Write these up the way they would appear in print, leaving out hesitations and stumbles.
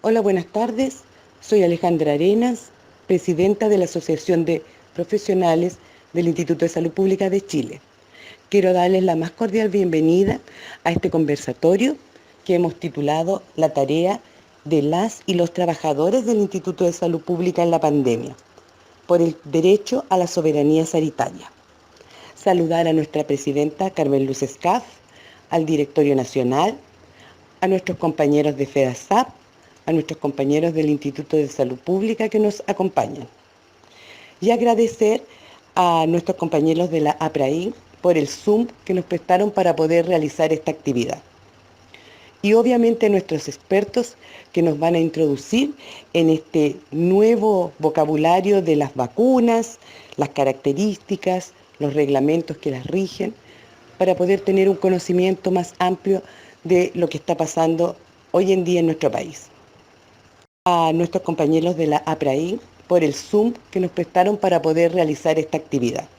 Hola, buenas tardes. Soy Alejandra Arenas, presidenta de la Asociación de Profesionales del Instituto de Salud Pública de Chile. Quiero darles la más cordial bienvenida a este conversatorio que hemos titulado La tarea de las y los trabajadores del Instituto de Salud Pública en la pandemia, por el derecho a la soberanía sanitaria. Saludar a nuestra presidenta Carmen Luz Escaf, al Directorio Nacional, a nuestros compañeros de FEDASAP, a nuestros compañeros del Instituto de Salud Pública que nos acompañan. Y agradecer a nuestros compañeros de la APRAIN por el Zoom que nos prestaron para poder realizar esta actividad. Y obviamente a nuestros expertos que nos van a introducir en este nuevo vocabulario de las vacunas, las características, los reglamentos que las rigen, para poder tener un conocimiento más amplio de lo que está pasando hoy en día en nuestro país. A nuestros compañeros de la APRAIN por el Zoom que nos prestaron para poder realizar esta actividad.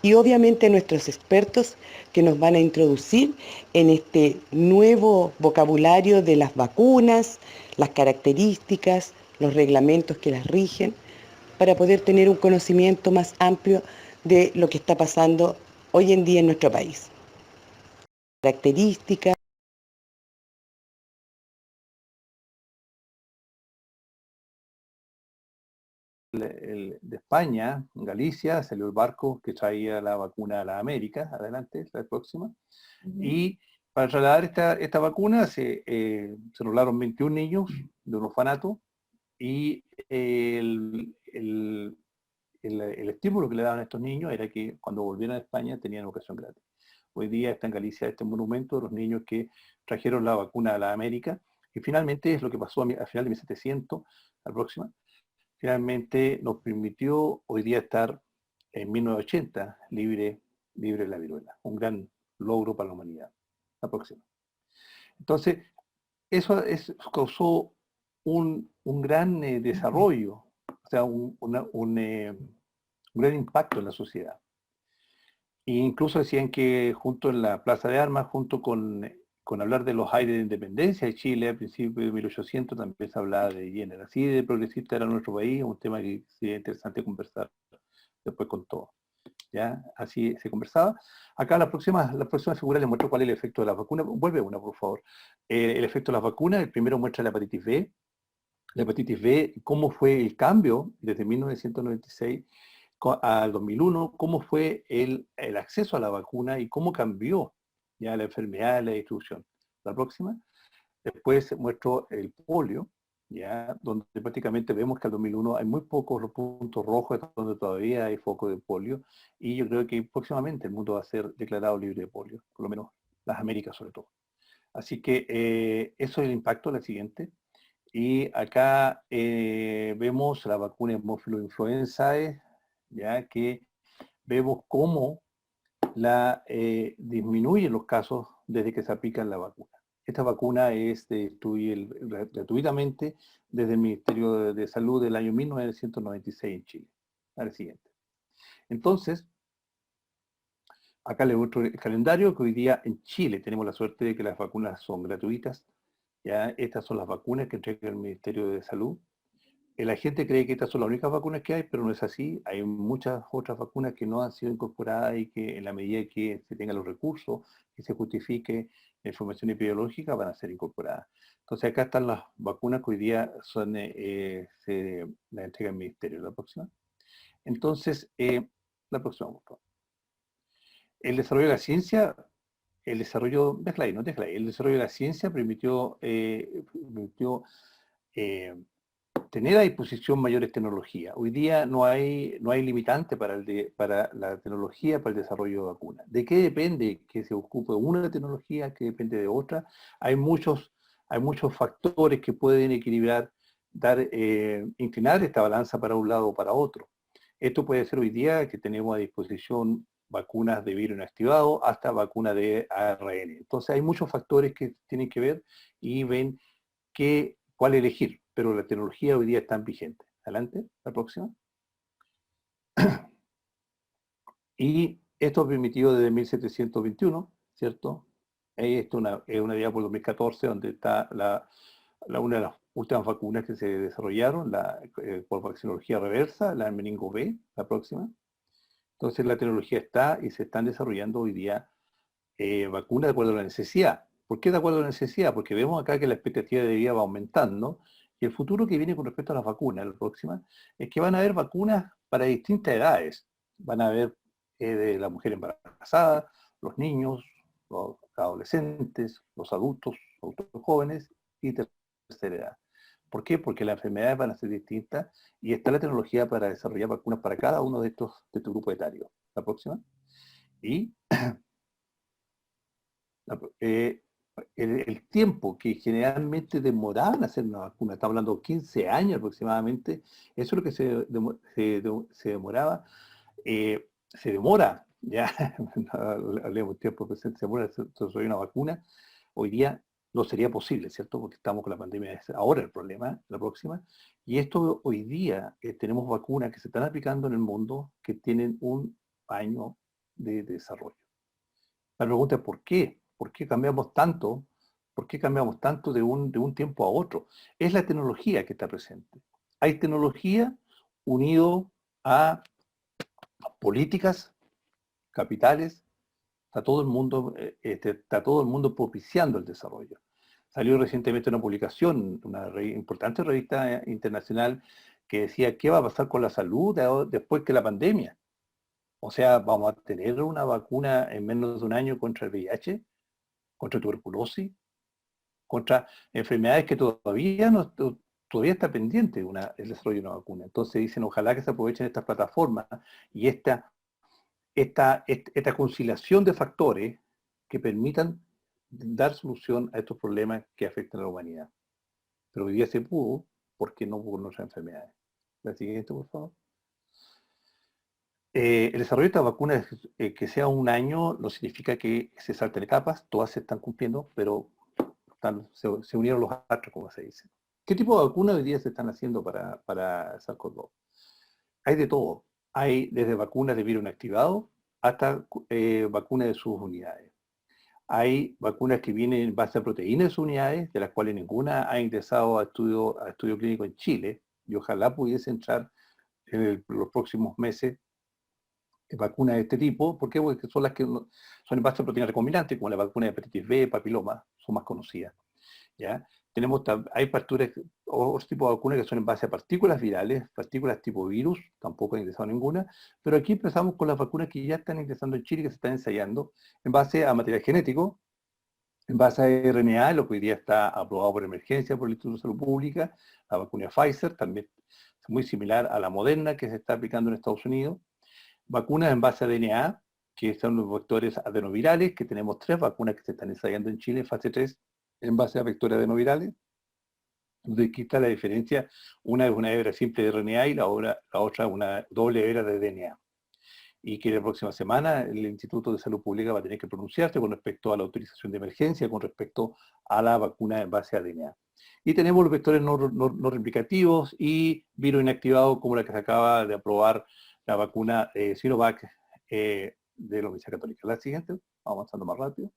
Y obviamente a nuestros expertos que nos van a introducir en este nuevo vocabulario de las vacunas, las características, los reglamentos que las rigen, para poder tener un conocimiento más amplio de lo que está pasando hoy en día en nuestro país. Características. De España, en Galicia, salió el barco que traía la vacuna a la América, adelante, la próxima, y para trasladar esta vacuna se rolaron 21 niños de un orfanato y el estímulo que le daban a estos niños era que cuando volvieran a España tenían educación gratis. Hoy día está en Galicia este monumento de los niños que trajeron la vacuna a la América, y finalmente es lo que pasó a final de 1700, la próxima, finalmente nos permitió hoy día estar en 1980 libre de la viruela. Un gran logro para la humanidad. La próxima. Entonces, eso causó un gran desarrollo, o sea, un gran impacto en la sociedad. E incluso decían que junto en la Plaza de Armas, junto con hablar de los aires de independencia de Chile a principios de 1800, también se hablaba de género. Así de progresista era nuestro país, un tema que sería interesante conversar después con todo. ¿Ya? Así se conversaba. Acá la próxima figura les muestro cuál es el efecto de la vacuna. Vuelve una, por favor. El efecto de las vacunas, el primero muestra la hepatitis B. La hepatitis B, cómo fue el cambio desde 1996 al 2001, cómo fue el acceso a la vacuna y cómo cambió ya la enfermedad, la distribución. La próxima. Después muestro el polio, ya, donde prácticamente vemos que al 2001 hay muy pocos los puntos rojos donde todavía hay foco de polio, y yo creo que próximamente el mundo va a ser declarado libre de polio, por lo menos las Américas sobre todo. Así que eso es el impacto, la siguiente. Y acá vemos la vacuna hemófilo influenzae, ya que vemos cómo disminuyen los casos desde que se aplican la vacuna. Esta vacuna es gratuitamente desde el Ministerio de Salud del año 1996 en Chile. Al siguiente. Entonces, acá les muestro el calendario que hoy día en Chile tenemos la suerte de que las vacunas son gratuitas. Ya estas son las vacunas que entrega el Ministerio de Salud. La gente cree que estas son las únicas vacunas que hay, pero no es así. Hay muchas otras vacunas que no han sido incorporadas y que en la medida que se tengan los recursos, que se justifique la información epidemiológica, van a ser incorporadas. Entonces acá están las vacunas que hoy día son, se las entrega el Ministerio. La próxima. Entonces, la próxima, por favor. El desarrollo de la ciencia, el desarrollo de la ciencia permitió tener a disposición mayores tecnologías. Hoy día no hay limitante para la tecnología, para el desarrollo de vacunas. ¿De qué depende que se ocupe una tecnología, que depende de otra? Hay muchos factores que pueden equilibrar, inclinar esta balanza para un lado o para otro. Esto puede ser hoy día que tenemos a disposición vacunas de virus inactivado hasta vacunas de ARN. Entonces hay muchos factores que tienen que ver y ven cuál elegir, pero la tecnología hoy día está vigente. Adelante, la próxima. Y esto permitió desde 1721, ¿cierto? Esto es una diapositiva por 2014, donde está uno últimas vacunas que se desarrollaron, por vaccinología reversa, la meningo B, la próxima. Entonces la tecnología está y se están desarrollando hoy día vacunas de acuerdo a la necesidad. ¿Por qué de acuerdo a la necesidad? Porque vemos acá que la expectativa de vida va aumentando y el futuro que viene con respecto a las vacunas, la próxima, es que van a haber vacunas para distintas edades. Van a haber de la mujer embarazada, los niños, los adolescentes, los adultos jóvenes y tercera edad. ¿Por qué? Porque las enfermedades van a ser distintas y está la tecnología para desarrollar vacunas para cada uno de estos grupos etarios. La próxima. Y eh, el tiempo que generalmente demoraban hacer una vacuna, estamos hablando de 15 años aproximadamente, eso es lo que se demoraba, se demora, ya, no hablemos tiempo presente, se demora desarrollar una vacuna, hoy día no sería posible, ¿cierto? Porque estamos con la pandemia, es ahora el problema, la próxima, y esto hoy día tenemos vacunas que se están aplicando en el mundo que tienen un año de desarrollo. La pregunta es ¿por qué? ¿Por qué cambiamos tanto? ¿Por qué cambiamos tanto de un tiempo a otro? Es la tecnología que está presente. Hay tecnología unido a políticas, capitales, está todo el mundo propiciando el desarrollo. Salió recientemente una publicación, una importante revista internacional que decía qué va a pasar con la salud después que la pandemia. O sea, vamos a tener una vacuna en menos de un año contra el VIH, contra tuberculosis, contra enfermedades que todavía está pendiente el desarrollo de una vacuna. Entonces dicen, ojalá que se aprovechen estas plataformas y esta conciliación de factores que permitan dar solución a estos problemas que afectan a la humanidad. Pero hoy día se pudo, porque no por nuestras enfermedades. La siguiente, por favor. El desarrollo de estas vacunas, que sea un año, no significa que se salten etapas, todas se están cumpliendo, pero se unieron los astros, como se dice. ¿Qué tipo de vacunas hoy día se están haciendo para SARS-CoV-2? Hay de todo. Hay desde vacunas de virus inactivado hasta vacunas de sus unidades. Hay vacunas que vienen en base a proteínas de sus unidades, de las cuales ninguna ha ingresado a estudio clínico en Chile, y ojalá pudiese entrar en los próximos meses vacunas de este tipo. ¿Por qué? Porque son las que son en base a proteínas recombinantes, como la vacuna de hepatitis B, papiloma, son más conocidas. ¿Ya? Hay otros tipos de vacunas que son en base a partículas virales, partículas tipo virus, tampoco ha ingresado ninguna, pero aquí empezamos con las vacunas que ya están ingresando en Chile, que se están ensayando, en base a material genético, en base a RNA, lo que hoy día está aprobado por emergencia por el Instituto de Salud Pública, la vacuna Pfizer, también es muy similar a la Moderna que se está aplicando en Estados Unidos, vacunas en base a DNA, que son los vectores adenovirales, que tenemos 3 vacunas que se están ensayando en Chile en fase 3, en base a vectores adenovirales. Entonces, aquí está la diferencia. Una es una hebra simple de RNA y la otra es una doble hebra de DNA. Y que la próxima semana el Instituto de Salud Pública va a tener que pronunciarse con respecto a la autorización de emergencia, con respecto a la vacuna en base a DNA. Y tenemos los vectores no replicativos y virus inactivados, como la que se acaba de aprobar la vacuna Sinovac de la Universidad Católica. La siguiente, vamos avanzando más rápido.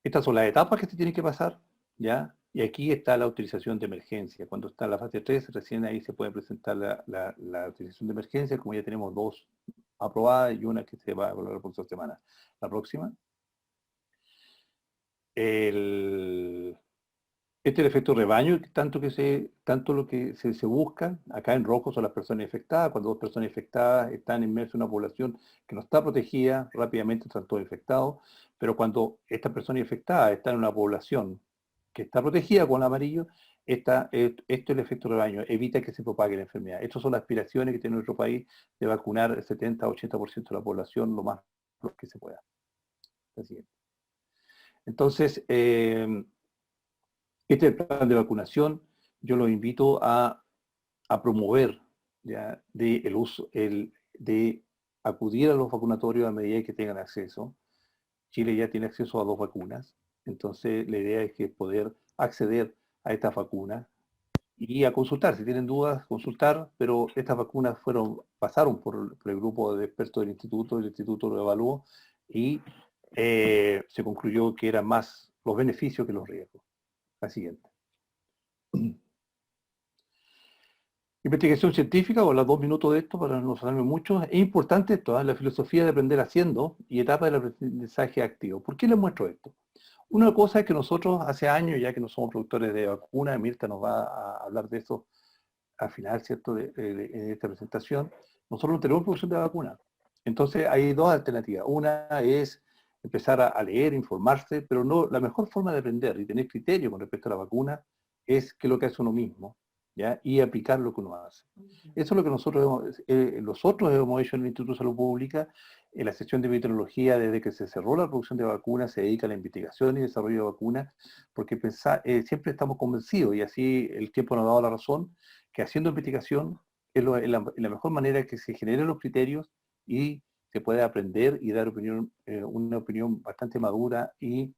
Estas son las etapas que se tienen que pasar, ¿ya? Y aquí está la autorización de emergencia. Cuando está en la fase 3, recién ahí se puede presentar la autorización de emergencia, como ya tenemos 2 aprobadas y una que se va a evaluar la próxima semana. La próxima. Este es el efecto rebaño, tanto lo que se busca. Acá en rojo son las personas infectadas. Cuando 2 personas infectadas están inmersas en una población que no está protegida, rápidamente están todos infectados. Pero cuando esta persona infectada está en una población que está protegida con el amarillo, esto es el efecto rebaño, evita que se propague la enfermedad. Estas son las aspiraciones que tiene nuestro país de vacunar el 70-80% de la población lo más que se pueda. Así. Entonces, este es el plan de vacunación. Yo los invito a promover ya, de acudir a los vacunatorios a medida que tengan acceso. Chile ya tiene acceso a 2 vacunas, entonces la idea es que poder acceder a estas vacunas y a consultar. Si tienen dudas, consultar, pero estas vacunas pasaron por el grupo de expertos del instituto, el instituto lo evaluó y se concluyó que eran más los beneficios que los riesgos. La siguiente. Investigación científica, o los 2 minutos de esto para no salirme mucho. Es importante esto, la filosofía de aprender haciendo y etapa del aprendizaje activo. ¿Por qué les muestro esto? Una cosa es que nosotros hace años, ya que no somos productores de vacunas, Mirta nos va a hablar de eso al final, ¿cierto?, de esta presentación, nosotros no tenemos producción de vacunas. Entonces hay dos alternativas. Una es empezar a leer, informarse, pero no, la mejor forma de aprender y tener criterio con respecto a la vacuna es qué es lo que hace uno mismo, ¿ya? Y aplicar lo que uno hace. Eso es lo que nosotros hemos hecho en el Instituto de Salud Pública. En la sección de epidemiología, desde que se cerró la producción de vacunas, se dedica a la investigación y desarrollo de vacunas, porque siempre estamos convencidos, y así el tiempo nos ha dado la razón, que haciendo investigación es la mejor manera que se generen los criterios y se puede aprender y dar una opinión bastante madura y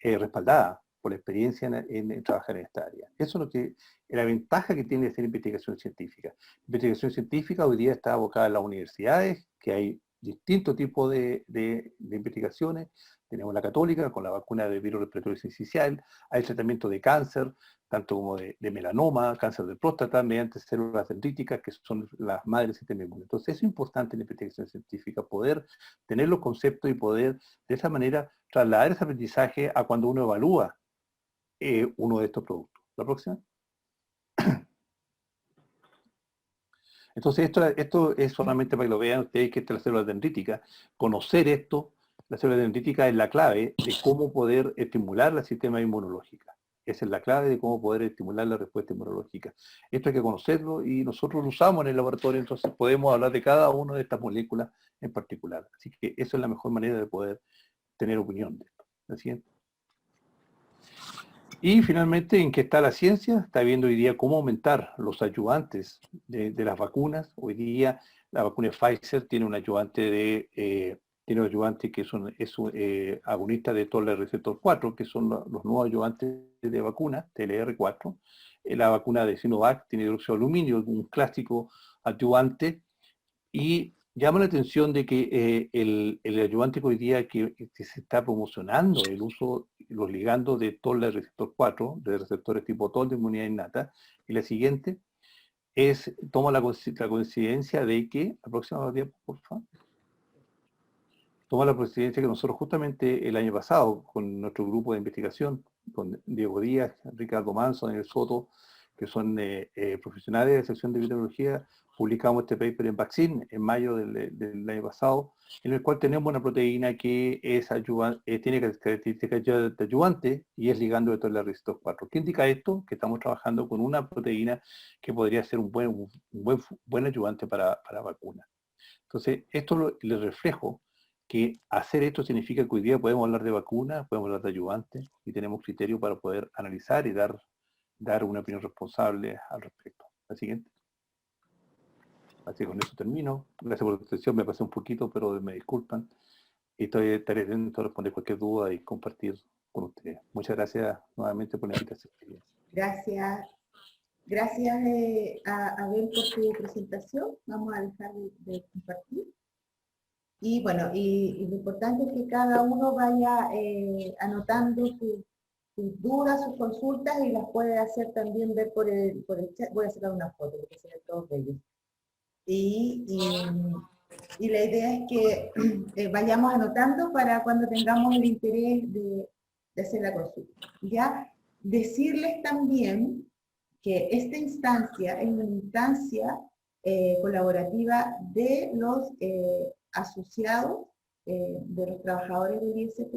respaldada por la experiencia en trabajar en esta área. Eso es la ventaja que tiene hacer investigación científica. Investigación científica hoy día está abocada en las universidades, que hay distintos tipos de investigaciones. Tenemos la católica con la vacuna de virus respiratorio sincicial, hay tratamiento de cáncer, tanto como de melanoma, cáncer de próstata, mediante células dendríticas, que son las madres del sistema inmune. Entonces es importante en la investigación científica poder tener los conceptos y poder de esa manera trasladar ese aprendizaje a cuando uno evalúa uno de estos productos. La próxima. Entonces esto es solamente para que lo vean ustedes, que esta es la célula dendrítica. Conocer esto, la célula dendrítica es la clave de cómo poder estimular el sistema inmunológico. Esa es la clave de cómo poder estimular la respuesta inmunológica. Esto hay que conocerlo y nosotros lo usamos en el laboratorio, entonces podemos hablar de cada una de estas moléculas en particular. Así que esa es la mejor manera de poder tener opinión de esto. ¿La siguiente? Y finalmente, ¿en qué está la ciencia? Está viendo hoy día cómo aumentar los ayudantes de las vacunas. Hoy día la vacuna de Pfizer tiene un ayudante que es un agonista de toll receptor 4, que son los nuevos ayudantes de vacuna, TLR4. La vacuna de Sinovac tiene hidróxido de aluminio, un clásico ayudante. Y llama la atención de que el ayudante que hoy día que se está promocionando el uso, los ligandos de TOL de receptor 4, de receptores tipo TOL de inmunidad innata, y la siguiente toma la coincidencia de que, la próxima diapositiva, por favor, toma la coincidencia que nosotros justamente el año pasado, con nuestro grupo de investigación, con Diego Díaz, Ricardo Manso, Daniel Soto, que son profesionales de la sección de epidemiología, publicamos este paper en Vaccine en mayo del año pasado, en el cual tenemos una proteína que tiene características de ayudante y es ligando de TLR receptor 4. ¿Qué indica esto? Que estamos trabajando con una proteína que podría ser un buen ayudante para vacuna. Entonces, esto le reflejo que hacer esto significa que hoy día podemos hablar de vacunas, podemos hablar de ayudantes y tenemos criterios para poder analizar y dar una opinión responsable al respecto. La siguiente. Así que con eso termino. Gracias por la atención, me pasé un poquito, pero me disculpan. Y estaré atento a responder cualquier duda y compartir con ustedes. Muchas gracias nuevamente por la invitación. Gracias. Gracias a Abel por su presentación. Vamos a dejar de compartir. Y bueno, y lo importante es que cada uno vaya anotando sus dudas, sus consultas, y las puede hacer también ver por el chat. Voy a sacar una foto, porque se ven todos ellos. Y la idea es que vayamos anotando para cuando tengamos el interés de hacer la consulta. ¿Ya? Decirles también que esta instancia es una instancia colaborativa de los asociados, de los trabajadores del ISP.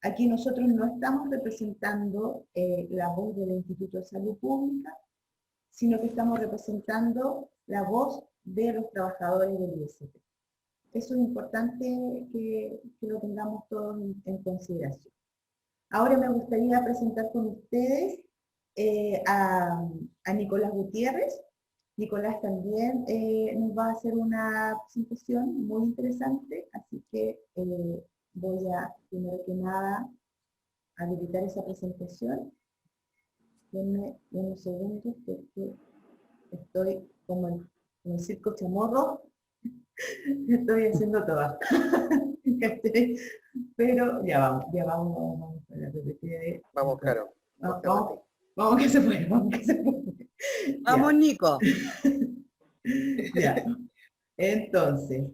Aquí nosotros no estamos representando la voz del Instituto de Salud Pública, sino que estamos representando la voz de los trabajadores del ISP. Eso es importante que lo tengamos todos en consideración. Ahora me gustaría presentar con ustedes a Nicolás Gutiérrez. Nicolás también nos va a hacer una presentación muy interesante, así que voy a, primero que nada, habilitar esa presentación. Denme unos segundos porque estoy como en el circo chamorro, estoy haciendo todo. Pero ya vamos a repetir. Vamos, Caro. Vamos. Vamos que se puede, vamos que se puede. Vamos, Nico. Ya. Entonces,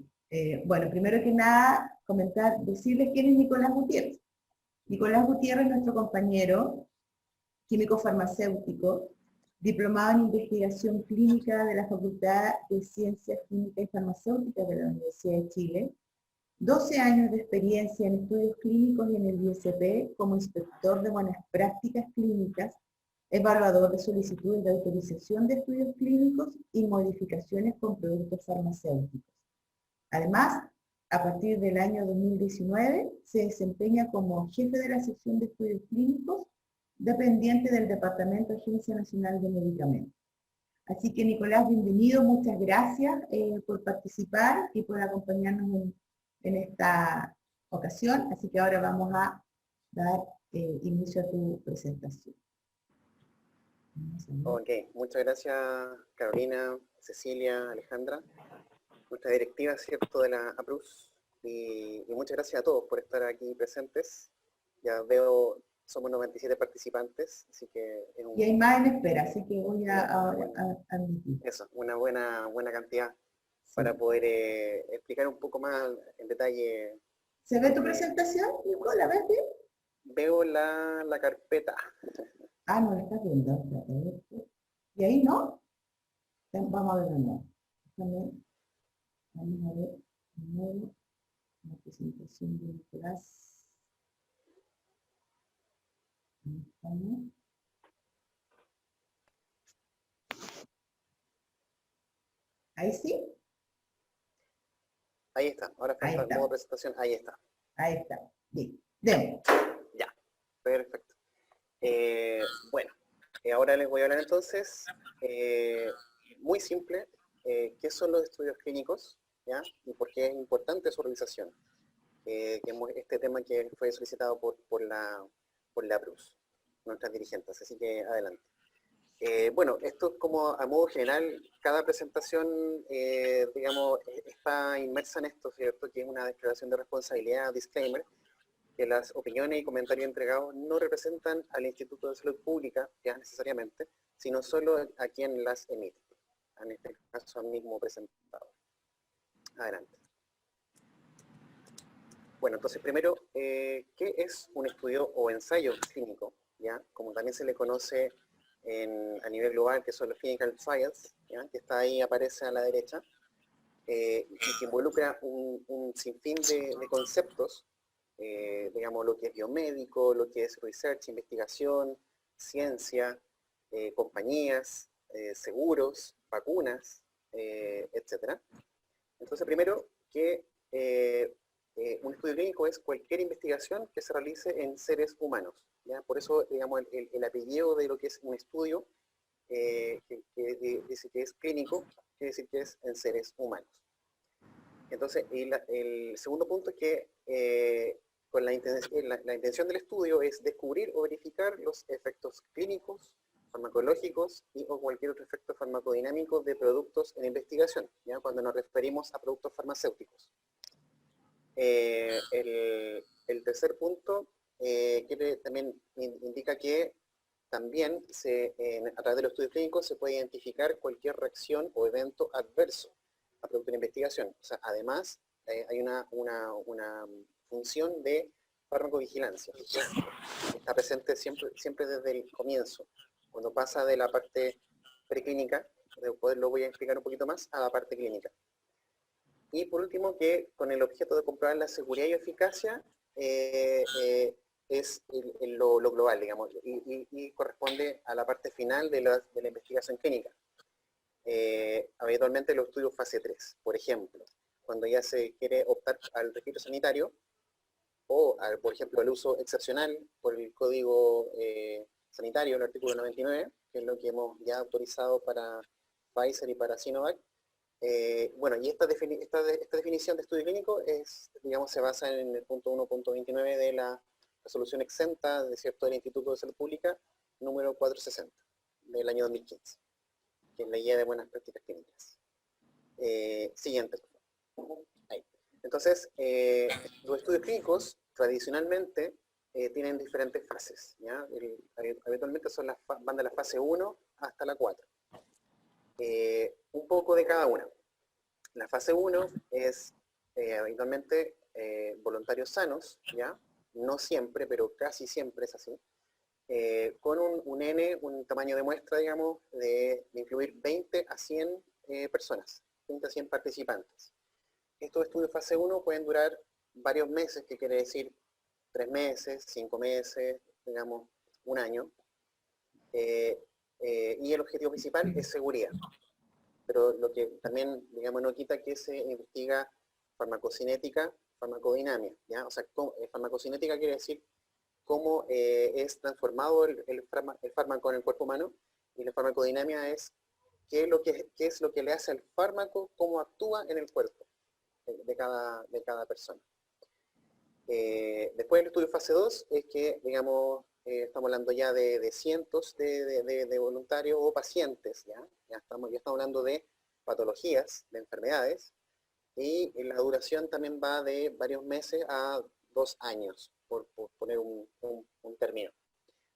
bueno, primero que nada, decirles quién es Nicolás Gutiérrez. Nicolás Gutiérrez es nuestro compañero químico farmacéutico, diplomado en investigación clínica de la Facultad de Ciencias Químicas y Farmacéuticas de la Universidad de Chile, 12 años de experiencia en estudios clínicos y en el ISP como inspector de buenas prácticas clínicas, evaluador de solicitudes de autorización de estudios clínicos y modificaciones con productos farmacéuticos. Además, a partir del año 2019, se desempeña como jefe de la sección de estudios clínicos, dependiente del Departamento de Agencia Nacional de Medicamentos. Así que, Nicolás, bienvenido, muchas gracias por participar y por acompañarnos en esta ocasión. Así que ahora vamos a dar inicio a tu presentación. Ok, muchas gracias Carolina, Cecilia, Alejandra, nuestra directiva, ¿cierto?, de la APRUS, y muchas gracias a todos por estar aquí presentes. Ya veo, somos 97 participantes, así que es un... Y hay más en espera, así que voy a admitir. Eso, una buena cantidad Sí. para poder explicar un poco más en detalle. ¿Se ve tu presentación, Nico? ¿La ves bien? Veo la carpeta. Ah, no la estás viendo. Espérate. ¿Y ahí no? Vamos a ver no. Vamos a ver de nuevo la presentación de Nicolás. Ahí estamos. ¿Ahí sí? Ahí está, ahora Ahí falta el está. modo presentación, ahí está. Ahí está. Bien. Demos. Ya, perfecto. Bueno, ahora les voy a hablar entonces, muy simple, qué son los estudios clínicos, ¿ya? Y por qué es importante su realización. Este tema que fue solicitado por la APRUS, nuestras dirigentes, así que adelante. Bueno, esto como a modo general, cada presentación, digamos, está inmersa en esto, ¿cierto? Que es una declaración de responsabilidad, disclaimer, que las opiniones y comentarios entregados no representan al Instituto de Salud Pública, ya necesariamente, sino solo a quien las emite. En este caso, al mismo presentador. Adelante. Bueno, entonces primero, ¿qué es un estudio o ensayo clínico? ¿Ya? Como también se le conoce a nivel global, que son los clinical trials, ¿ya? Que está ahí, aparece a la derecha, y que involucra un sinfín de conceptos, digamos, lo que es biomédico, lo que es research, investigación, ciencia, compañías, seguros, vacunas, etc. Entonces, primero, que un estudio clínico es cualquier investigación que se realice en seres humanos, ¿ya? Por eso, digamos, el apellido de lo que es un estudio, que dice que es clínico, quiere decir que es en seres humanos. Entonces, el segundo punto es que la intención del estudio es descubrir o verificar los efectos clínicos, farmacológicos o cualquier otro efecto farmacodinámico de productos en investigación, ¿ya? Cuando nos referimos a productos farmacéuticos. El tercer punto también indica que también a través de los estudios clínicos se puede identificar cualquier reacción o evento adverso a producto de investigación. O sea, además hay una función de farmacovigilancia. Está presente siempre desde el comienzo. Cuando pasa de la parte preclínica, después lo voy a explicar un poquito más, a la parte clínica. Y por último, que con el objeto de comprobar la seguridad y eficacia es lo global, digamos, y corresponde a la parte final de la investigación clínica. Habitualmente los estudios fase 3, por ejemplo, cuando ya se quiere optar al registro sanitario, o por ejemplo el uso excepcional por el código sanitario, el artículo 99, que es lo que hemos ya autorizado para Pfizer y para Sinovac. Bueno, y esta definición de estudio clínico digamos, se basa en el punto 1.29 de la resolución exenta del Instituto de Salud Pública número 460 del año 2015, que es la guía de buenas prácticas clínicas. Siguiente, por favor. Ahí. Entonces, los estudios clínicos tradicionalmente tienen diferentes fases, ¿ya? Habitualmente van de la fase 1 hasta la 4. Un poco de cada una. La fase 1 es habitualmente voluntarios sanos, ¿ya? No siempre, pero casi siempre es así. Con un N, un tamaño de muestra, digamos, de incluir 20 a 100 personas, 20 a 100 participantes. Estos estudios fase 1 pueden durar varios meses, que quiere decir 3 meses, 5 meses, digamos, un año. Y el objetivo principal es seguridad. Pero lo que también, digamos, no quita que se investiga farmacocinética, farmacodinamia, ¿ya? O sea, farmacocinética quiere decir cómo es transformado el fármaco en el cuerpo humano, y la farmacodinamia es qué es lo que le hace al fármaco, cómo actúa en el cuerpo de cada persona. Después del estudio fase 2 es que, digamos, estamos hablando ya de cientos de voluntarios o pacientes, ya estamos hablando de patologías, de enfermedades, y la duración también va de varios meses a 2 años, por poner un término.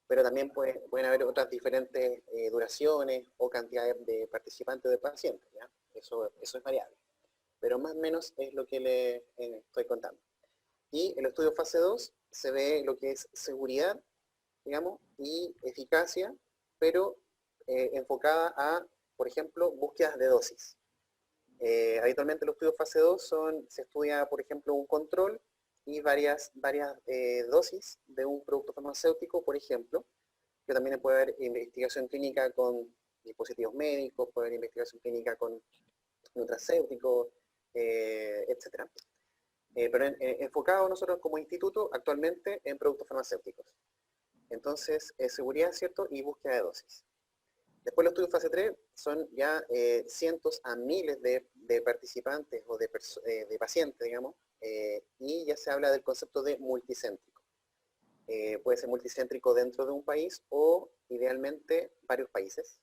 Pero también pueden haber otras diferentes duraciones o cantidades de participantes de pacientes, ¿ya? Eso es variable. Pero más o menos es lo que le estoy contando. Y en el estudio fase 2 se ve lo que es seguridad, digamos, y eficacia, pero enfocada a, por ejemplo, búsquedas de dosis. Habitualmente los estudios fase 2 se estudia, por ejemplo, un control y varias dosis de un producto farmacéutico, por ejemplo, que también puede haber investigación clínica con dispositivos médicos, puede haber investigación clínica con nutracéuticos, etc. Pero enfocado nosotros como instituto actualmente en productos farmacéuticos. Entonces, seguridad, ¿cierto? Y búsqueda de dosis. Después los estudios fase 3 son ya cientos a miles de participantes o de pacientes, digamos, y ya se habla del concepto de multicéntrico. Puede ser multicéntrico dentro de un país o idealmente varios países.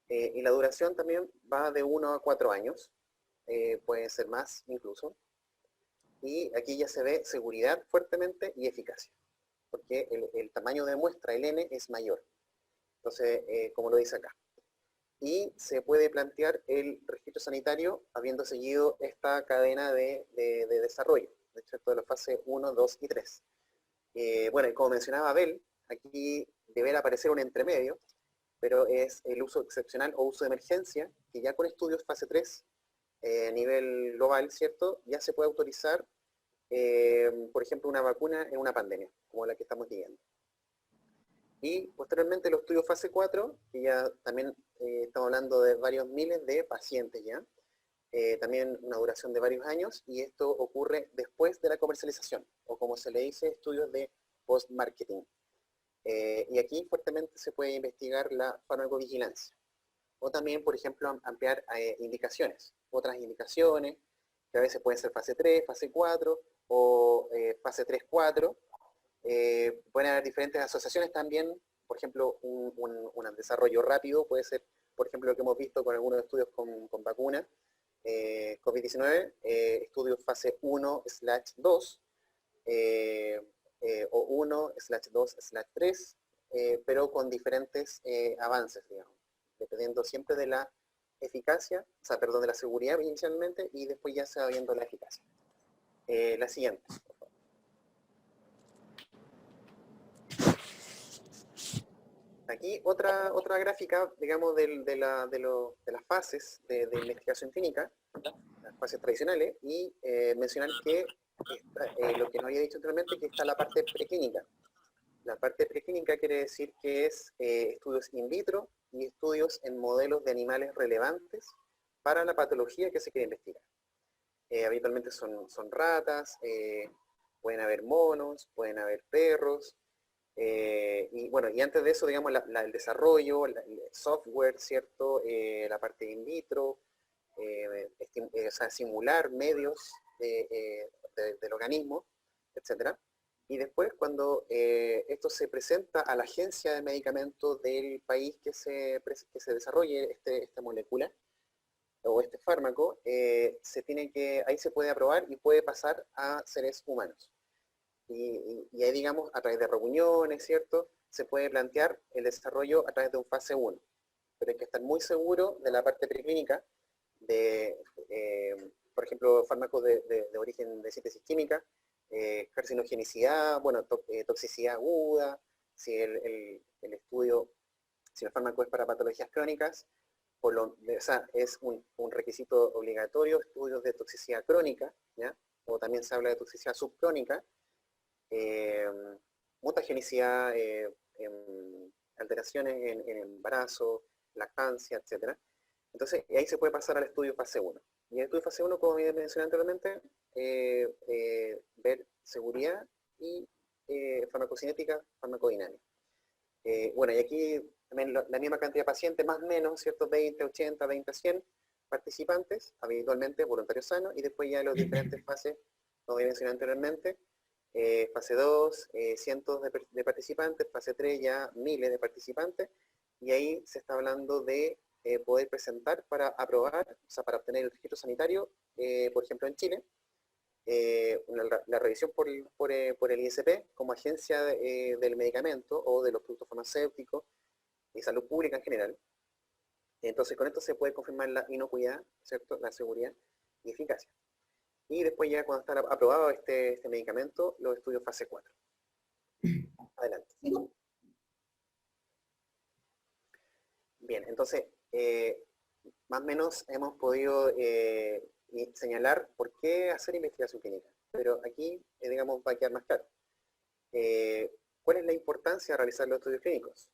Y la duración también va de 1 a 4 años, puede ser más incluso. Y aquí ya se ve seguridad fuertemente y eficacia, porque el tamaño de muestra, el N, es mayor. Entonces, como lo dice acá. Y se puede plantear el registro sanitario habiendo seguido esta cadena de desarrollo, de la fase 1, 2 y 3. Bueno, y como mencionaba Abel, aquí deberá aparecer un entremedio, pero es el uso excepcional o uso de emergencia, que ya con estudios fase 3 a nivel global, ¿cierto? Ya se puede autorizar, por ejemplo, una vacuna en una pandemia, como la que estamos viviendo. Y posteriormente los estudios fase 4, que ya también estamos hablando de varios miles de pacientes ya, también una duración de varios años, y esto ocurre después de la comercialización, o como se le dice, estudios de post-marketing. Y aquí fuertemente se puede investigar la farmacovigilancia. O también, por ejemplo, ampliar indicaciones, otras indicaciones, que a veces pueden ser fase 3, fase 4, o fase 3-4, pueden haber diferentes asociaciones también, por ejemplo, un desarrollo rápido puede ser, por ejemplo, lo que hemos visto con algunos estudios con vacunas, COVID-19, estudios fase 1/2, o 1/2/3, pero con diferentes avances, digamos, dependiendo siempre de la eficacia, o sea, perdón, de la seguridad inicialmente, y después ya se va viendo la eficacia. La siguiente. Aquí otra gráfica, digamos, de las fases de investigación clínica, las fases tradicionales, y mencionar que lo que no había dicho anteriormente, que está la parte preclínica. La parte preclínica quiere decir que es estudios in vitro y estudios en modelos de animales relevantes para la patología que se quiere investigar. Habitualmente son ratas, pueden haber monos, pueden haber perros, y bueno, y antes de eso, digamos, el desarrollo, el software, ¿cierto? La parte in vitro, o sea, simular medios del organismo, etc. Y después, cuando esto se presenta a la agencia de medicamentos del país que se desarrolle esta molécula, o este fármaco, ahí se puede aprobar y puede pasar a seres humanos. Y ahí, digamos, a través de reuniones, ¿cierto? Se puede plantear el desarrollo a través de un fase 1. Pero hay que estar muy seguro de la parte preclínica, de, por ejemplo, fármacos de origen de síntesis química, carcinogenicidad, bueno, toxicidad aguda, si el estudio, si el fármaco es para patologías crónicas, o sea, es un requisito obligatorio, estudios de toxicidad crónica, ¿ya? O también se habla de toxicidad subcrónica, mutagenicidad, alteraciones en embarazo, lactancia, etc. Entonces, ahí se puede pasar al estudio fase 1. Y el estudio fase 1, como mencioné anteriormente, ver seguridad y farmacocinética, farmacodinámica. Bueno, y aquí también la misma cantidad de pacientes, más o menos, ¿cierto? 20, 80, 20, 100 participantes, habitualmente voluntarios sanos, y después ya los diferentes fases, como mencioné anteriormente, fase 2, cientos de participantes, fase 3 ya miles de participantes, y ahí se está hablando de poder presentar para aprobar, o sea, para obtener el registro sanitario, por ejemplo en Chile, la revisión por el ISP como agencia del medicamento o de los productos farmacéuticos y salud pública en general. Entonces con esto se puede confirmar la inocuidad, ¿cierto? La seguridad y eficacia. Y después ya cuando está aprobado este medicamento, los estudios fase 4. Adelante. Bien, entonces, más o menos hemos podido señalar por qué hacer investigación clínica. Pero aquí, digamos, va a quedar más claro. ¿Cuál es la importancia de realizar los estudios clínicos?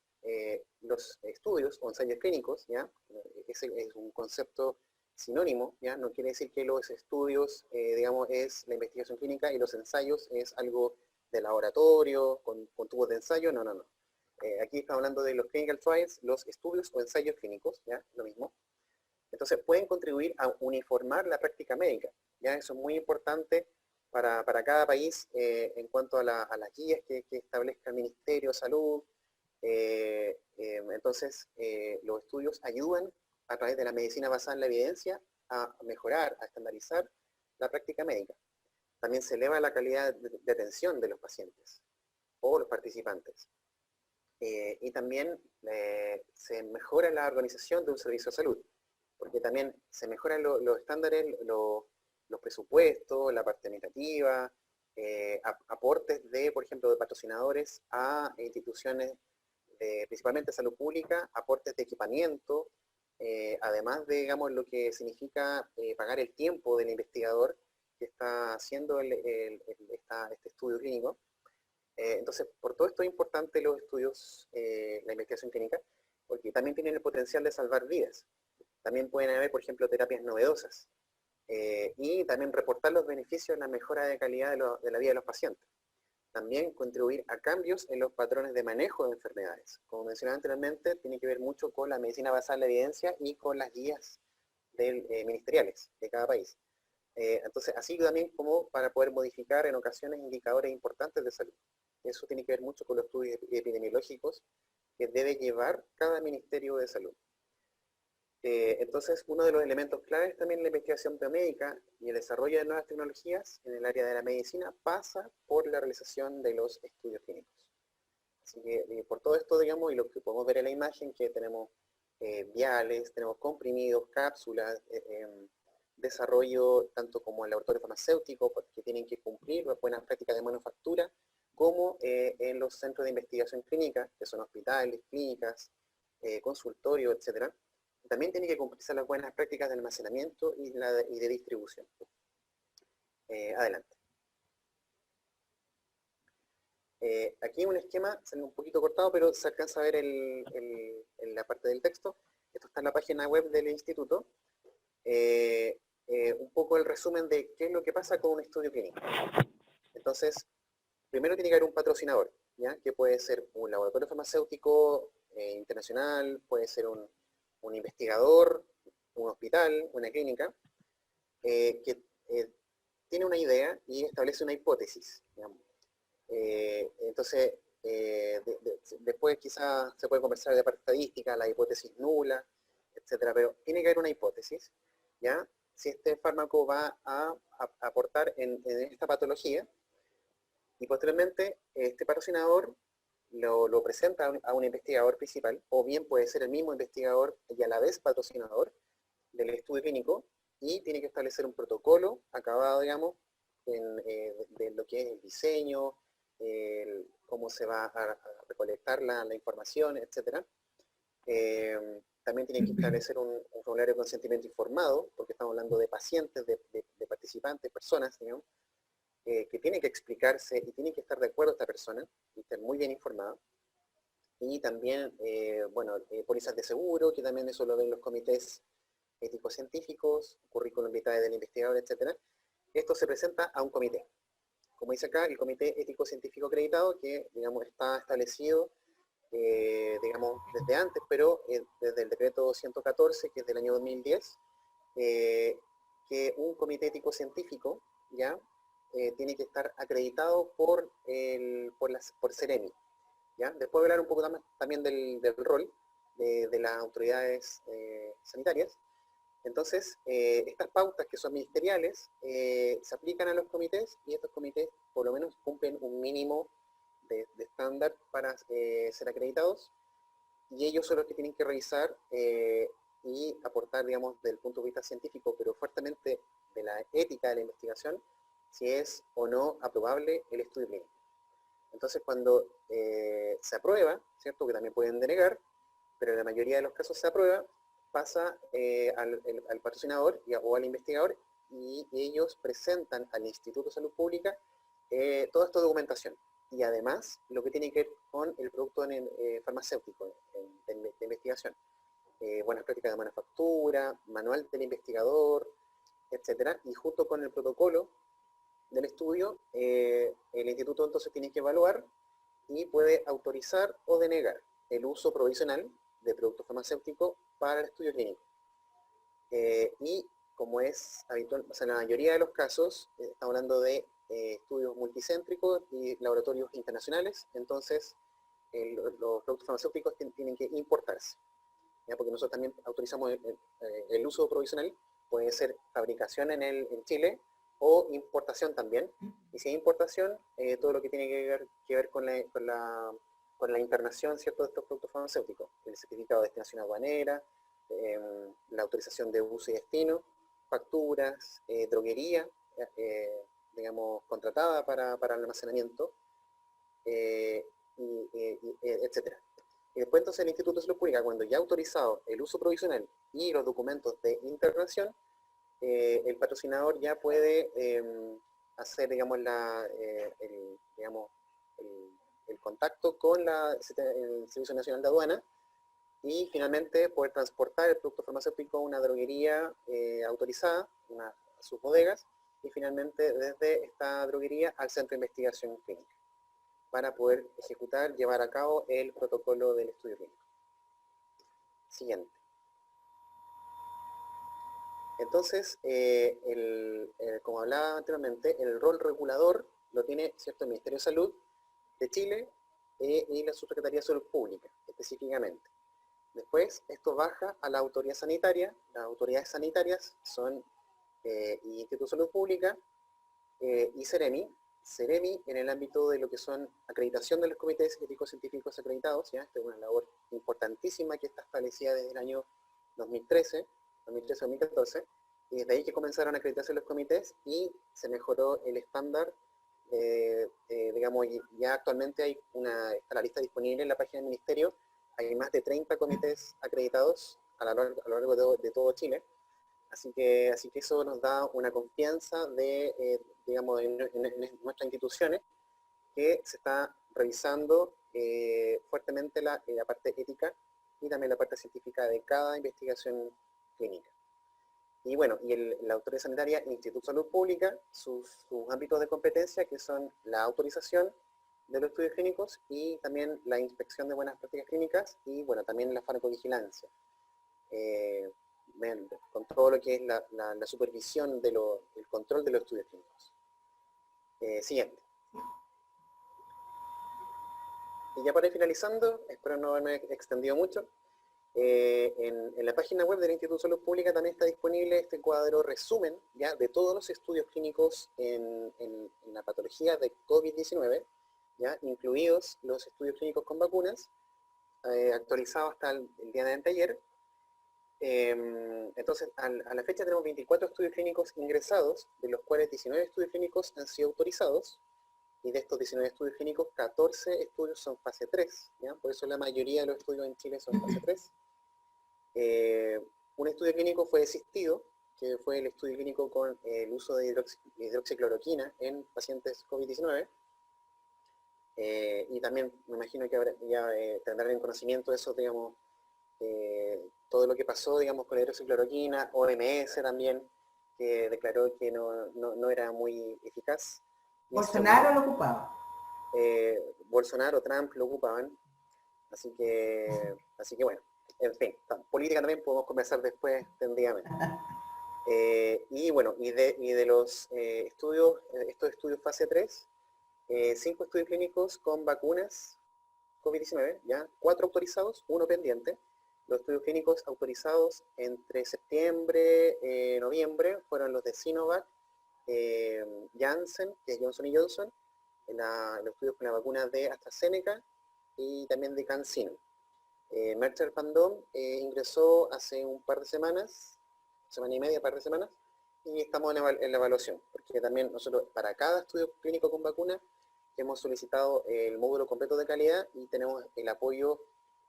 Los estudios o ensayos clínicos, ¿ya? Ese es un concepto sinónimo, ¿ya? No quiere decir que los estudios, digamos, es la investigación clínica y los ensayos es algo de laboratorio, con tubos de ensayo, no, no, no. Aquí estamos hablando de los clinical trials, los estudios o ensayos clínicos, ¿ya? Lo mismo. Entonces pueden contribuir a uniformar la práctica médica, ¿ya? Eso es muy importante para cada país en cuanto a las guías que establezca el Ministerio de Salud. Entonces, los estudios ayudan a través de la medicina basada en la evidencia a mejorar, a estandarizar la práctica médica. También se eleva la calidad de atención de los pacientes o los participantes. Y también se mejora la organización de un servicio de salud, porque también se mejoran los estándares, los presupuestos, la parte administrativa, aportes de, por ejemplo, de patrocinadores a instituciones principalmente de salud pública, aportes de equipamiento, además de, digamos, lo que significa pagar el tiempo del investigador que está haciendo este estudio clínico. Entonces, por todo esto es importante los estudios, la investigación clínica, porque también tienen el potencial de salvar vidas. También pueden haber, por ejemplo, terapias novedosas. Y también reportar los beneficios en la mejora de calidad de la vida de los pacientes. También contribuir a cambios en los patrones de manejo de enfermedades. Como mencionaba anteriormente, tiene que ver mucho con la medicina basada en la evidencia y con las guías ministeriales de cada país. Entonces, así también como para poder modificar en ocasiones indicadores importantes de salud. Eso tiene que ver mucho con los estudios epidemiológicos que debe llevar cada Ministerio de Salud. Entonces, uno de los elementos claves también en la investigación biomédica y el desarrollo de nuevas tecnologías en el área de la medicina pasa por la realización de los estudios clínicos. Así que por todo esto, digamos, y lo que podemos ver en la imagen, que tenemos viales, tenemos comprimidos, cápsulas, desarrollo tanto como el laboratorio farmacéutico, que tienen que cumplir las buenas prácticas de manufactura, como en los centros de investigación clínica, que son hospitales, clínicas, consultorios, etc. También tienen que cumplirse las buenas prácticas de almacenamiento y de distribución. Adelante. Aquí un esquema, sale un poquito cortado, pero se alcanza a ver en la parte del texto. Esto está en la página web del instituto. Un poco el resumen de qué es lo que pasa con un estudio clínico. Entonces, primero tiene que haber un patrocinador, ¿ya? Que puede ser un laboratorio farmacéutico internacional, puede ser un investigador, un hospital, una clínica, que tiene una idea y establece una hipótesis, digamos. Entonces, después quizás se puede conversar de la parte estadística, la hipótesis nula, etcétera, pero tiene que haber una hipótesis, ¿ya? Si este fármaco va a aportar en esta patología, Y posteriormente, este patrocinador lo presenta a un investigador principal, o bien puede ser el mismo investigador y a la vez patrocinador del estudio clínico, y tiene que establecer un protocolo acabado, digamos, de lo que es el diseño, cómo se va a recolectar la información, etc. También tiene que establecer un formulario de consentimiento informado, porque estamos hablando de pacientes, de participantes, personas, digamos, que tienen que explicarse y tienen que estar de acuerdo esta persona, y estar muy bien informada. Y también, bueno, pólizas de seguro, que también eso lo ven los comités éticos científicos, currículum vitae del investigador, etc. Esto se presenta a un comité. Como dice acá, el comité ético científico acreditado, que, digamos, está establecido, digamos, desde antes, pero desde el decreto 114, que es del año 2010, que un comité ético científico, ¿ya? Tiene que estar acreditado por Ceremi, ¿ya? Después voy a hablar un poco también del rol de las autoridades sanitarias. Entonces, estas pautas que son ministeriales se aplican a los comités, y estos comités por lo menos cumplen un mínimo de estándar para ser acreditados, y ellos son los que tienen que revisar y aportar, digamos, desde el punto de vista científico, pero fuertemente de la ética de la investigación, si es o no aprobable el estudio clínico. Entonces, cuando se aprueba, ¿cierto?, que también pueden denegar, pero en la mayoría de los casos se aprueba, pasa al patrocinador o al investigador, y ellos presentan al Instituto de Salud Pública toda esta documentación. Y además, lo que tiene que ver con el producto farmacéutico de investigación. Buenas prácticas de manufactura, manual del investigador, etc. Y junto con el protocolo del estudio, el instituto entonces tiene que evaluar y puede autorizar o denegar el uso provisional de productos farmacéuticos para el estudio clínico. Y como es habitual, o sea, en la mayoría de los casos, estamos hablando de estudios multicéntricos y laboratorios internacionales, entonces los productos farmacéuticos tienen que importarse, ¿ya? Porque nosotros también autorizamos el uso provisional, puede ser fabricación en Chile, o importación también. Y si hay importación, todo lo que tiene que ver con la internación, ¿cierto?, de estos productos farmacéuticos, el certificado de destinación aduanera, la autorización de uso y destino, facturas, droguería, digamos, contratada para el almacenamiento, etc. Y después entonces el Instituto de Salud Pública, cuando ya ha autorizado el uso provisional y los documentos de internación, el patrocinador ya puede hacer, digamos, el contacto con el Servicio Nacional de Aduana, y finalmente poder transportar el producto farmacéutico a una droguería autorizada, a sus bodegas, y finalmente desde esta droguería al Centro de Investigación Clínica, para poder llevar a cabo el protocolo del estudio clínico. Siguiente. Entonces, como hablaba anteriormente, el rol regulador lo tiene, ¿cierto?, el Ministerio de Salud de Chile y la Subsecretaría de Salud Pública, específicamente. Después, esto baja a la autoridad sanitaria. Las autoridades sanitarias son Instituto de Salud Pública y Ceremi. Ceremi en el ámbito de lo que son acreditación de los comités éticos científicos acreditados, ¿ya? Esta es una labor importantísima que está establecida desde el año 2013-2014, y desde ahí que comenzaron a acreditarse los comités y se mejoró el estándar. Digamos, ya actualmente está la lista disponible en la página del Ministerio. Hay más de 30 comités acreditados a lo largo de todo Chile, así que eso nos da una confianza digamos, en nuestras instituciones, que se está revisando fuertemente la parte ética y también la parte científica de cada investigación clínica. Y bueno, la autoridad sanitaria, el Instituto de Salud Pública, sus ámbitos de competencia, que son la autorización de los estudios clínicos y también la inspección de buenas prácticas clínicas, y bueno, también la farmacovigilancia, con todo lo que es la supervisión del control de los estudios clínicos. Siguiente. Y ya para ir finalizando, espero no haberme extendido mucho, En la página web del Instituto de Salud Pública también está disponible este cuadro resumen, ¿ya?, de todos los estudios clínicos en la patología de COVID-19, ¿ya?, incluidos los estudios clínicos con vacunas, actualizado hasta el día de anteayer. Entonces, a la fecha tenemos 24 estudios clínicos ingresados, de los cuales 19 estudios clínicos han sido autorizados, y de estos 19 estudios clínicos, 14 estudios son fase 3, ¿ya? Por eso la mayoría de los estudios en Chile son fase 3. Un estudio clínico fue desistido, que fue el estudio clínico con el uso de hidroxicloroquina en pacientes COVID-19, y también me imagino que ahora ya tendrán en conocimiento de eso, digamos, todo lo que pasó, digamos, con la hidroxicloroquina, OMS también, que declaró que no era muy eficaz. Bolsonaro lo ocupaba. Bolsonaro, Trump lo ocupaban, así que bueno, en fin, política también podemos conversar después tendidamente. Y bueno, y de los estudios, estos estudios fase 3, 5 estudios clínicos con vacunas COVID-19, ya 4 autorizados, 1 pendiente. Los estudios clínicos autorizados entre septiembre y noviembre fueron los de Sinovac, Janssen, que es Johnson & Johnson, los estudios con la vacuna de AstraZeneca y también de CanSino. Merck Pandom ingresó hace un par de semanas, semana y media, par de semanas, y estamos en la evaluación, porque también nosotros para cada estudio clínico con vacuna hemos solicitado el módulo completo de calidad y tenemos el apoyo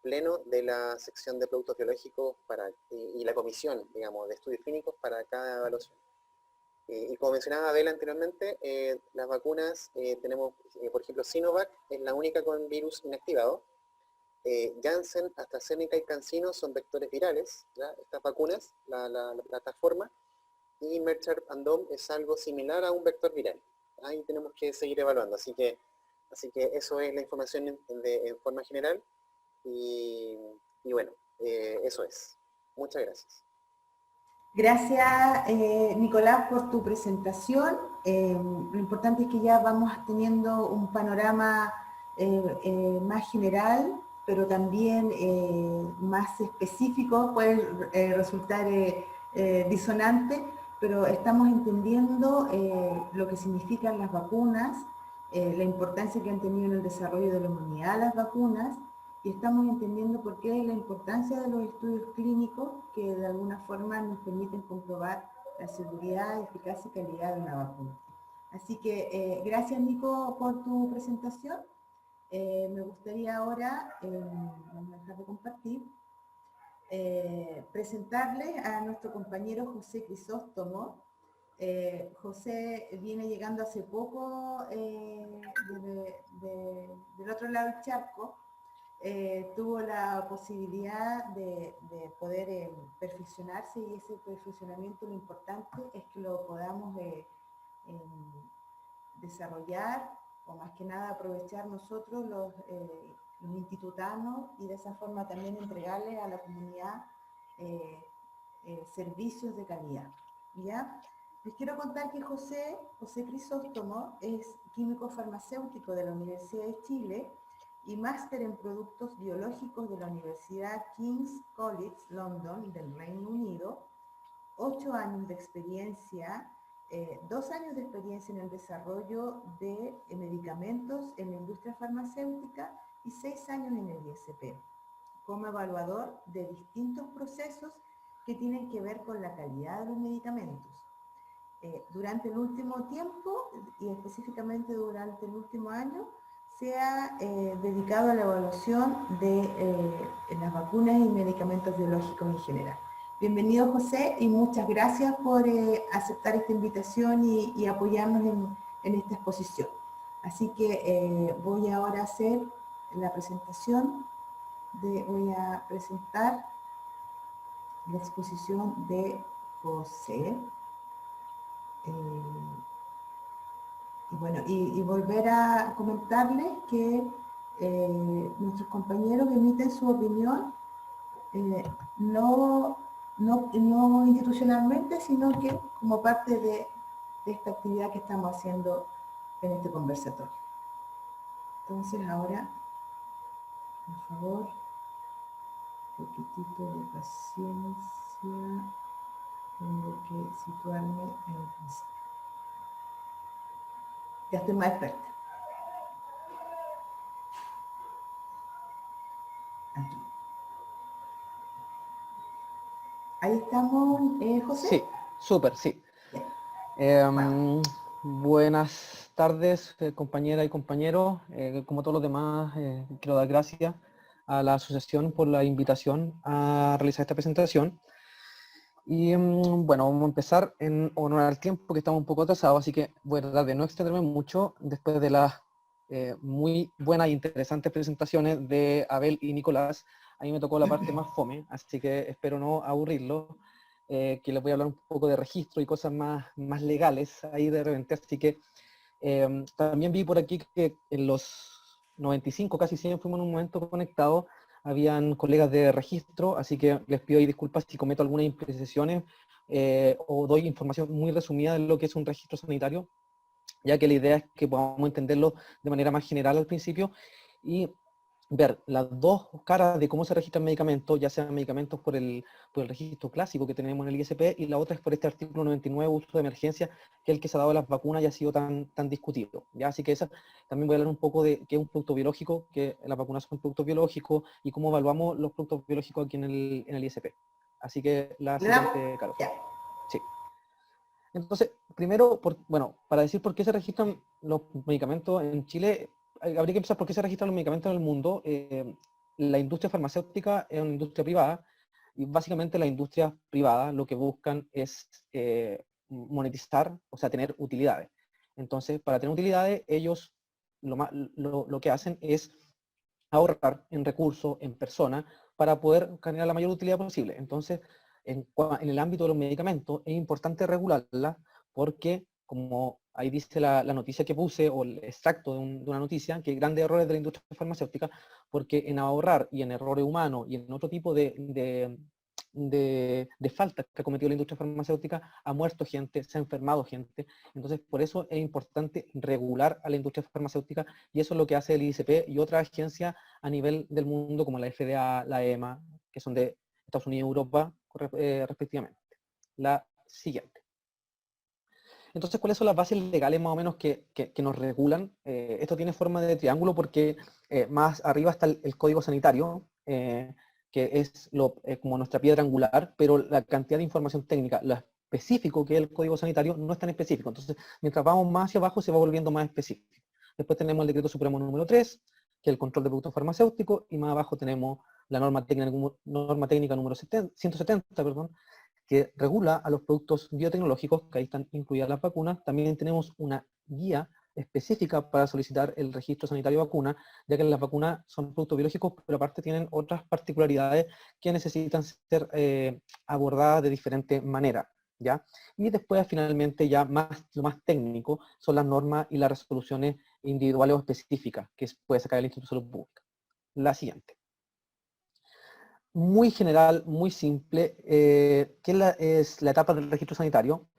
pleno de la sección de productos biológicos y la comisión, digamos, de estudios clínicos para cada evaluación. Y como mencionaba Abel anteriormente, las vacunas tenemos, por ejemplo, Sinovac es la única con virus inactivado. Janssen, AstraZeneca y CanSino son vectores virales, ¿ya?, estas vacunas, la plataforma, y Merck Pandom es algo similar a un vector viral. Ahí tenemos que seguir evaluando, así que eso es la información en forma general, y bueno, eso es. Muchas gracias. Gracias, Nicolás, por tu presentación. Lo importante es que ya vamos teniendo un panorama más general, pero también más específico. Puede resultar disonante, pero estamos entendiendo lo que significan las vacunas, la importancia que han tenido en el desarrollo de la humanidad las vacunas, y estamos entendiendo por qué la importancia de los estudios clínicos que de alguna forma nos permiten comprobar la seguridad, eficacia y calidad de una vacuna. Así que gracias, Nico, por tu presentación. Me gustaría ahora, vamos a dejar de compartir, presentarle a nuestro compañero José Crisóstomo. José viene llegando hace poco del otro lado del charco. Tuvo la posibilidad de poder perfeccionarse, y ese perfeccionamiento, lo importante es que lo podamos desarrollar, o más que nada aprovechar nosotros los institutanos, y de esa forma también entregarle a la comunidad servicios de calidad, ¿ya? Les quiero contar que José Crisóstomo es químico farmacéutico de la Universidad de Chile y máster en productos biológicos de la Universidad King's College London del Reino Unido, 8 años de experiencia, 2 años de experiencia en el desarrollo de medicamentos en la industria farmacéutica y 6 años en el ISP, como evaluador de distintos procesos que tienen que ver con la calidad de los medicamentos. Durante el último tiempo, y específicamente durante el último año, se ha dedicado a la evaluación de las vacunas y medicamentos biológicos en general. Bienvenido, José, y muchas gracias por aceptar esta invitación y apoyarnos en esta exposición. Así que voy ahora a hacer la presentación, voy a presentar la exposición de José. Y bueno, y volver a comentarles que nuestros compañeros emiten su opinión no institucionalmente, sino que como parte de esta actividad que estamos haciendo en este conversatorio. Entonces ahora, por favor, poquitito de paciencia. Tengo que situarme en el principio. Ya estoy más experta. Aquí. Ahí estamos, José. Sí, súper, sí. Bueno. Buenas tardes, compañeras y compañeros. Como todos los demás, quiero dar gracias a la asociación por la invitación a realizar esta presentación. Y bueno, vamos a empezar en honor al tiempo, que estamos un poco atrasados, así que voy a tratar de no extenderme mucho después de las muy buenas e interesantes presentaciones de Abel y Nicolás. A mí me tocó la parte más fome, así que espero no aburrirlo, que les voy a hablar un poco de registro y cosas más legales ahí de repente, así que también vi por aquí que en los 95, casi 100 fuimos en un momento conectados, habían colegas de registro, así que les pido ahí disculpas si cometo algunas imprecisiones o doy información muy resumida de lo que es un registro sanitario, ya que la idea es que podamos entenderlo de manera más general al principio y ver las dos caras de cómo se registran medicamentos, ya sean medicamentos por el registro clásico que tenemos en el ISP, y la otra es por este artículo 99, uso de emergencia, que es el que se ha dado a las vacunas y ha sido tan discutido. ¿Ya? Así que también voy a hablar un poco de qué es un producto biológico, que las vacunas son productos biológicos, y cómo evaluamos los productos biológicos aquí en el ISP. Así que la siguiente, Carol. Sí. Entonces, primero, bueno, para decir por qué se registran los medicamentos en Chile, habría que empezar por qué se registran los medicamentos en el mundo. La industria farmacéutica es una industria privada, y básicamente las industrias privadas lo que buscan es monetizar, o sea, tener utilidades. Entonces, para tener utilidades, ellos lo que hacen es ahorrar en recursos, en personas, para poder generar la mayor utilidad posible. Entonces, en el ámbito de los medicamentos, es importante regularla porque, como ahí dice la noticia que puse, o el extracto de una noticia, que hay grandes errores de la industria farmacéutica, porque en ahorrar y en errores humanos y en otro tipo de faltas que ha cometido la industria farmacéutica, ha muerto gente, se ha enfermado gente. Entonces, por eso es importante regular a la industria farmacéutica, y eso es lo que hace el ICP y otras agencias a nivel del mundo, como la FDA, la EMA, que son de Estados Unidos y Europa, respectivamente. La siguiente. Entonces, ¿cuáles son las bases legales más o menos que nos regulan? Esto tiene forma de triángulo porque más arriba está el código sanitario, que es como nuestra piedra angular, pero la cantidad de información técnica, lo específico que es el código sanitario, no es tan específico. Entonces, mientras vamos más hacia abajo, se va volviendo más específico. Después tenemos el decreto supremo número 3, que es el control de productos farmacéuticos, y más abajo tenemos la norma técnica número 170, que regula a los productos biotecnológicos, que ahí están incluidas las vacunas. También tenemos una guía específica para solicitar el registro sanitario de vacuna, ya que las vacunas son productos biológicos, pero aparte tienen otras particularidades que necesitan ser abordadas de diferente manera, ¿ya? Y después, finalmente, ya lo más técnico son las normas y las resoluciones individuales o específicas que puede sacar el Instituto de Salud Pública. La siguiente. Muy general, muy simple, ¿qué es la etapa del registro sanitario?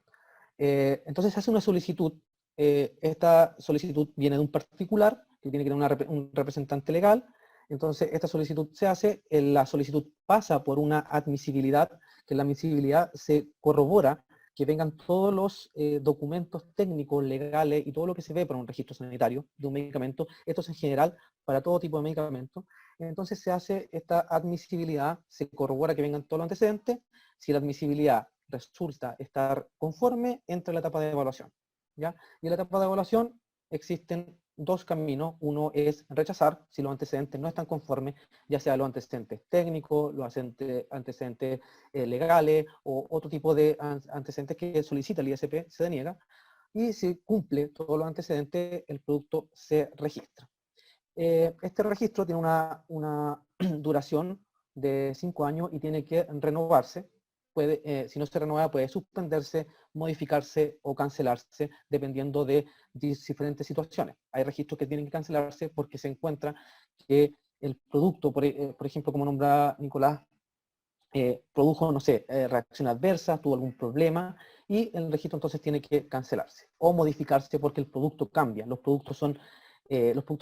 Entonces se hace una solicitud. Esta solicitud viene de un particular, que tiene que tener un representante legal. Entonces esta solicitud se hace, la solicitud pasa por una admisibilidad, que la admisibilidad se corrobora que vengan todos los documentos técnicos, legales y todo lo que se ve para un registro sanitario de un medicamento. Esto es en general para todo tipo de medicamentos. Entonces se hace esta admisibilidad, se corrobora que vengan todos los antecedentes. Si la admisibilidad resulta estar conforme, entra en la etapa de evaluación, ¿ya? Y en la etapa de evaluación existen dos caminos. Uno es rechazar si los antecedentes no están conformes, ya sea los antecedentes técnicos, los antecedentes legales o otro tipo de antecedentes que solicita el ISP, se deniega. Y si cumple todos los antecedentes, el producto se registra. Este registro tiene una duración de 5 años y tiene que renovarse. Si no se renueva, puede suspenderse, modificarse o cancelarse, dependiendo de diferentes situaciones. Hay registros que tienen que cancelarse porque se encuentra que el producto, por ejemplo, como nombraba Nicolás, produjo, no sé, reacción adversa, tuvo algún problema, y el registro entonces tiene que cancelarse o modificarse porque el producto cambia. Los productos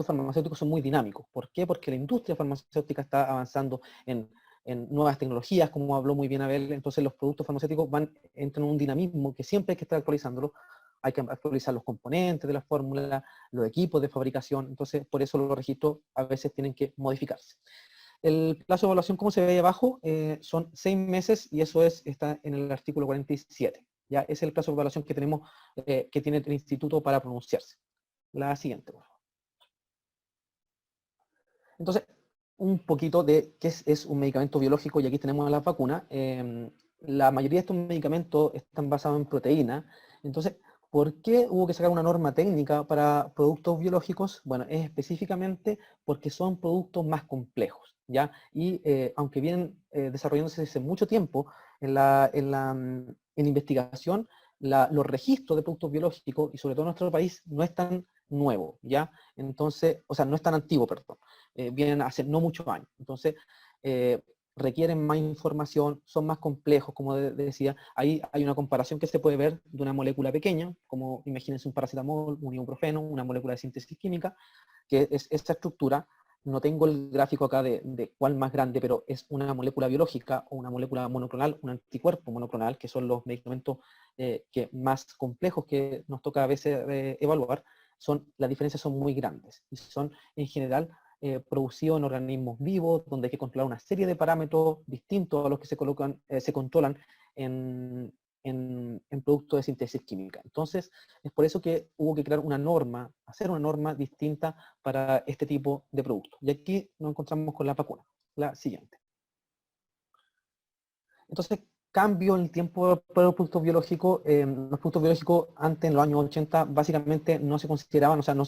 farmacéuticos son muy dinámicos. ¿Por qué? Porque la industria farmacéutica está avanzando en en nuevas tecnologías, como habló muy bien Abel. Entonces los productos farmacéuticos entran en un dinamismo que siempre hay que estar actualizándolo. Hay que actualizar los componentes de la fórmula, los equipos de fabricación. Entonces, por eso los registros a veces tienen que modificarse. El plazo de evaluación, como se ve ahí abajo, son 6 meses y eso está en el artículo 47. Ya es el plazo de evaluación que tenemos, que tiene el instituto para pronunciarse. La siguiente, por favor. Entonces, un poquito de qué es un medicamento biológico, y aquí tenemos la vacuna. La mayoría de estos medicamentos están basados en proteína. Entonces, ¿por qué hubo que sacar una norma técnica para productos biológicos? Bueno, es específicamente porque son productos más complejos, ¿ya? Y aunque vienen desarrollándose desde mucho tiempo en investigación, los registros de productos biológicos, y sobre todo en nuestro país, no es tan nuevo, ¿ya? Entonces, o sea, no es tan antiguo, perdón. Vienen hace no muchos años. Entonces, requieren más información, son más complejos, como decía. Ahí hay una comparación que se puede ver de una molécula pequeña, como imagínense un paracetamol, un ibuprofeno, una molécula de síntesis química, que es esta estructura. No tengo el gráfico acá de cuál más grande, pero es una molécula biológica o una molécula monoclonal, un anticuerpo monoclonal, que son los medicamentos que más complejos que nos toca a veces evaluar. Las diferencias son muy grandes y son en general producido en organismos vivos, donde hay que controlar una serie de parámetros distintos a los que se controlan en productos de síntesis química. Entonces, es por eso que hubo que crear una norma, hacer una norma distinta para este tipo de productos. Y aquí nos encontramos con la vacuna, la siguiente. Entonces, cambio en el tiempo para los productos biológicos. Los productos biológicos antes, en los años 80, básicamente no se consideraban, o sea, no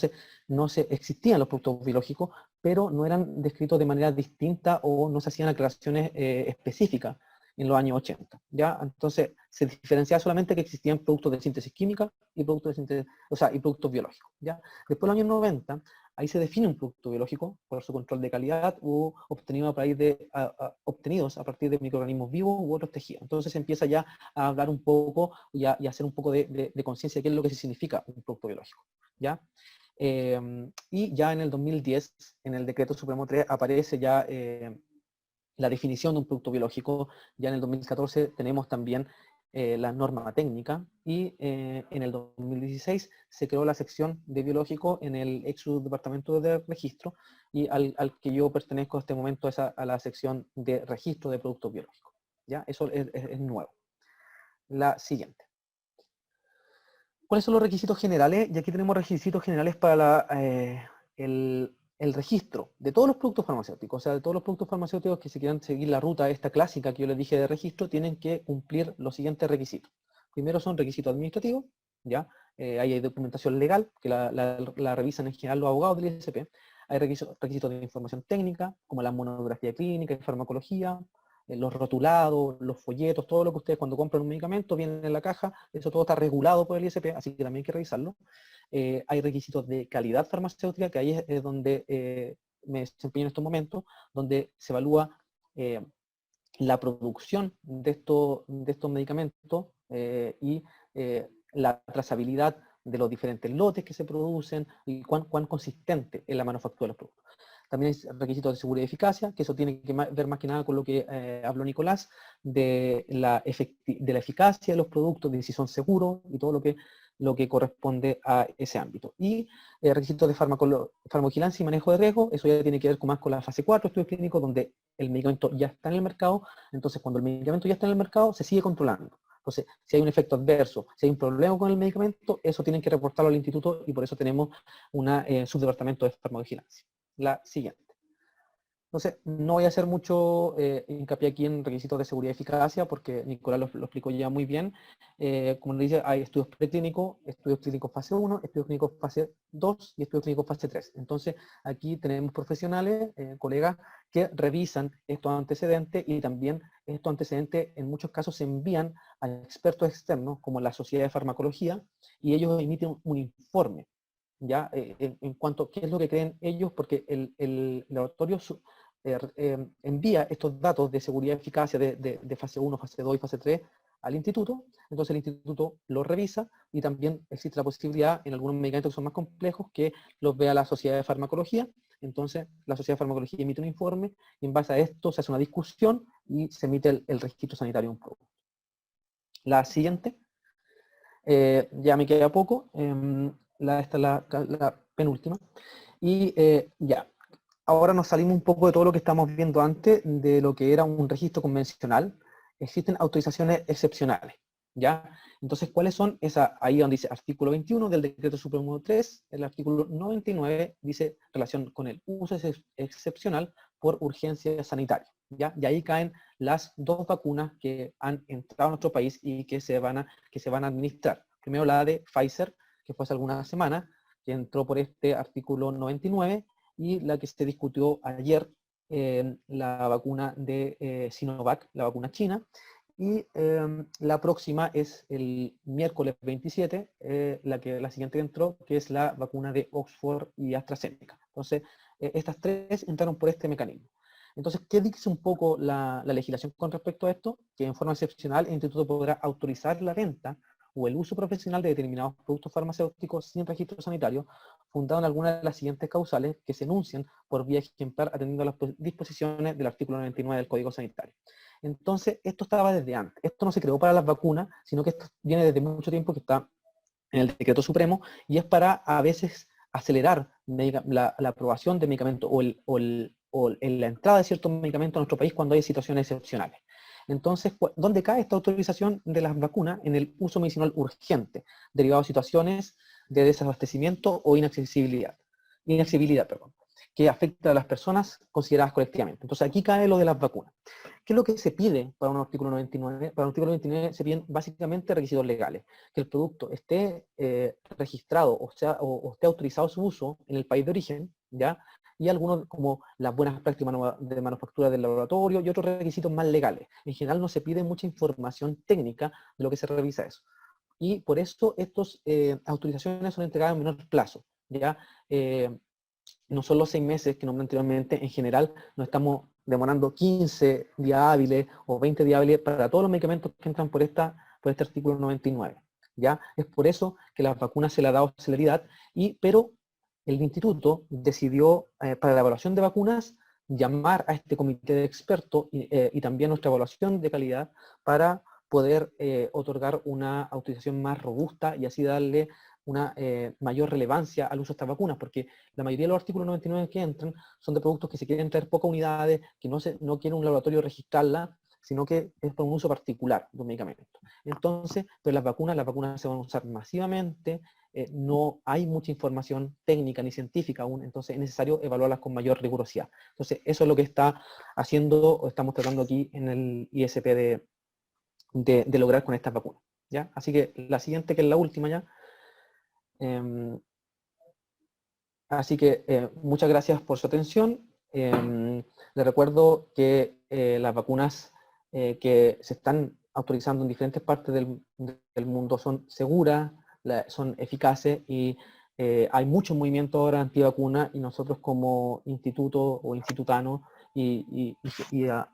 se existían los productos biológicos, pero no eran descritos de manera distinta o no se hacían aclaraciones específicas en los años 80. ¿Ya? Entonces, se diferenciaba solamente que existían productos de síntesis química y productos de síntesis, y productos biológicos. ¿Ya? Después de los años 90, ahí se define un producto biológico por su control de calidad o obtenidos a partir de microorganismos vivos u otros tejidos. Entonces se empieza ya a hablar un poco y a hacer un poco de conciencia de qué es lo que significa un producto biológico. ¿Ya? Y ya en el 2010, en el Decreto Supremo 3, aparece ya la definición de un producto biológico. Ya en el 2014 tenemos también la norma técnica, y en el 2016 se creó la sección de biológico en el ex departamento de registro, y al que yo pertenezco en este momento es a la sección de registro de productos biológicos. ¿Ya? Eso es nuevo. La siguiente. ¿Cuáles son los requisitos generales? Y aquí tenemos requisitos generales para el registro de todos los productos farmacéuticos. O sea, de todos los productos farmacéuticos que se quieran seguir la ruta esta clásica que yo les dije de registro, tienen que cumplir los siguientes requisitos. Primero son requisitos administrativos, ¿ya? Ahí hay documentación legal, que la revisan en general los abogados del ISP. Hay requisitos de información técnica, como la monografía clínica y farmacología, los rotulados, los folletos, todo lo que ustedes cuando compran un medicamento viene en la caja. Eso todo está regulado por el ISP, así que también hay que revisarlo. Hay requisitos de calidad farmacéutica, que ahí es donde me desempeño en estos momentos, donde se evalúa la producción de estos medicamentos y la trazabilidad de los diferentes lotes que se producen y cuán consistente es la manufactura de los productos. También hay requisitos de seguridad y eficacia, que eso tiene que ver más que nada con lo que habló Nicolás, de la eficacia de los productos, de si son seguros y todo lo que corresponde a ese ámbito. Y requisitos de farmacovigilancia y manejo de riesgo, eso ya tiene que ver más con la fase 4, estudios clínicos, donde el medicamento ya está en el mercado. Entonces, cuando el medicamento ya está en el mercado, se sigue controlando. Entonces, si hay un efecto adverso, si hay un problema con el medicamento, eso tienen que reportarlo al instituto, y por eso tenemos un subdepartamento de farmacovigilancia. La siguiente. Entonces, no voy a hacer mucho hincapié aquí en requisitos de seguridad y eficacia, porque Nicolás lo explicó ya muy bien. Como le dice, hay estudios preclínicos, estudios clínicos fase 1, estudios clínicos fase 2 y estudios clínicos fase 3. Entonces, aquí tenemos profesionales, colegas, que revisan estos antecedentes, y también estos antecedentes en muchos casos se envían a expertos externos, como la Sociedad de Farmacología, y ellos emiten un informe, ¿ya? En cuanto a qué es lo que creen ellos, porque el laboratorio envía estos datos de seguridad y eficacia de fase 1, fase 2 y fase 3 al instituto. Entonces el instituto lo revisa, y también existe la posibilidad en algunos medicamentos que son más complejos que los vea la Sociedad de Farmacología, Entonces, la Sociedad de Farmacología emite un informe y en base a esto se hace una discusión y se emite el registro sanitario de un producto. La siguiente, ya me queda poco, esta es la penúltima. Y ya, ahora nos salimos un poco de todo lo que estamos viendo antes, de lo que era un registro convencional. Existen autorizaciones excepcionales, ¿ya? Entonces, ¿cuáles son esas? Ahí donde dice artículo 21 del Decreto Supremo 3, el artículo 99 dice relación con el uso excepcional por urgencia sanitaria, ¿ya? Y ahí caen las 2 vacunas que han entrado a nuestro país y que se van a administrar. Primero la de Pfizer, que fue hace algunas semanas, que entró por este artículo 99, y la que se discutió ayer, la vacuna de Sinovac, la vacuna china, y la próxima es el miércoles 27, la siguiente que entró, que es la vacuna de Oxford y AstraZeneca. Entonces, estas 3 entraron por este mecanismo. Entonces, ¿qué dice un poco la legislación con respecto a esto? Que en forma excepcional el instituto podrá autorizar la venta o el uso profesional de determinados productos farmacéuticos sin registro sanitario, fundado en alguna de las siguientes causales que se enuncian por vía ejemplar atendiendo a las disposiciones del artículo 99 del Código Sanitario. Entonces, esto estaba desde antes. Esto no se creó para las vacunas, sino que esto viene desde mucho tiempo, que está en el Decreto Supremo, y es para a veces acelerar la aprobación de medicamentos o la entrada de ciertos medicamentos a nuestro país cuando hay situaciones excepcionales. Entonces, ¿dónde cae esta autorización de las vacunas? En el uso medicinal urgente, derivado de situaciones de desabastecimiento o inaccesibilidad, que afecta a las personas consideradas colectivamente. Entonces, aquí cae lo de las vacunas. ¿Qué es lo que se pide para un artículo 99? Para un artículo 99 se piden básicamente requisitos legales. Que el producto esté registrado o esté autorizado su uso en el país de origen, ¿ya? Y algunos como las buenas prácticas de manufactura del laboratorio y otros requisitos más legales. En general no se pide mucha información técnica de lo que se revisa eso. Y por eso estas autorizaciones son entregadas en menor plazo, ¿ya? No son los 6 meses que nombré anteriormente, en general nos estamos demorando 15 días hábiles o 20 días hábiles para todos los medicamentos que entran por este artículo 99. ¿Ya? Es por eso que las vacunas se le ha dado celeridad, pero el instituto decidió, para la evaluación de vacunas, llamar a este comité de expertos y también nuestra evaluación de calidad para poder otorgar una autorización más robusta y así darle una mayor relevancia al uso de estas vacunas, porque la mayoría de los artículos 99 que entran son de productos que se quieren traer pocas unidades, que no quiere un laboratorio registrarla, sino que es para un uso particular de un medicamento. Entonces, pero las vacunas se van a usar masivamente, no hay mucha información técnica ni científica aún, entonces es necesario evaluarlas con mayor rigurosidad. Entonces, eso es lo que está haciendo o estamos tratando aquí en el ISP de lograr con estas vacunas, ¿ya? Así que la siguiente, que es la última ya. Así que muchas gracias por su atención. Les recuerdo que las vacunas que se están autorizando en diferentes partes del mundo son seguras, son eficaces y hay mucho movimiento ahora antivacuna, y nosotros como instituto o institutanos y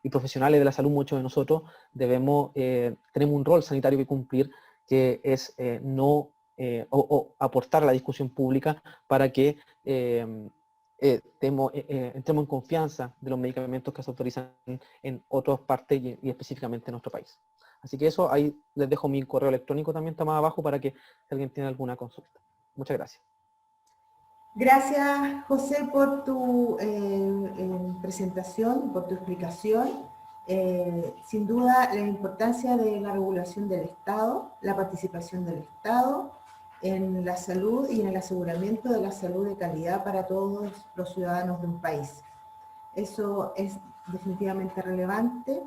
profesionales de la salud, muchos de nosotros tenemos un rol sanitario que cumplir, que es o aportar a la discusión pública para que entremos en confianza de los medicamentos que se autorizan en otras partes y específicamente en nuestro país. Así que eso, ahí les dejo mi correo electrónico, también está más abajo, para que si alguien tiene alguna consulta. Muchas gracias. Gracias, José, por tu presentación, por tu explicación. Sin duda, la importancia de la regulación del Estado, la participación del Estado en la salud y en el aseguramiento de la salud de calidad para todos los ciudadanos de un país. Eso es definitivamente relevante,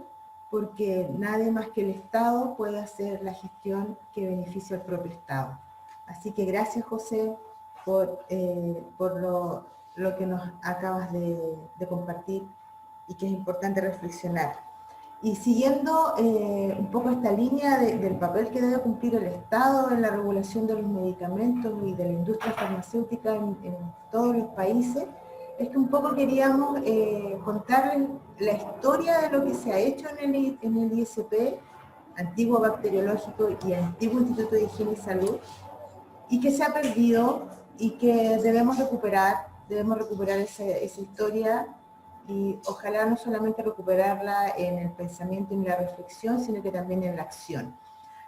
porque nadie más que el Estado puede hacer la gestión que beneficia al propio Estado. Así que gracias, José, por lo que nos acabas de compartir y que es importante reflexionar. Y siguiendo un poco esta línea del papel que debe cumplir el Estado en la regulación de los medicamentos y de la industria farmacéutica en todos los países, es que un poco queríamos contarles la historia de lo que se ha hecho en el ISP, Antiguo Bacteriológico y Antiguo Instituto de Higiene y Salud, y que se ha perdido y que debemos recuperar debemos recuperar esa historia y ojalá no solamente recuperarla en el pensamiento y en la reflexión, sino que también en la acción.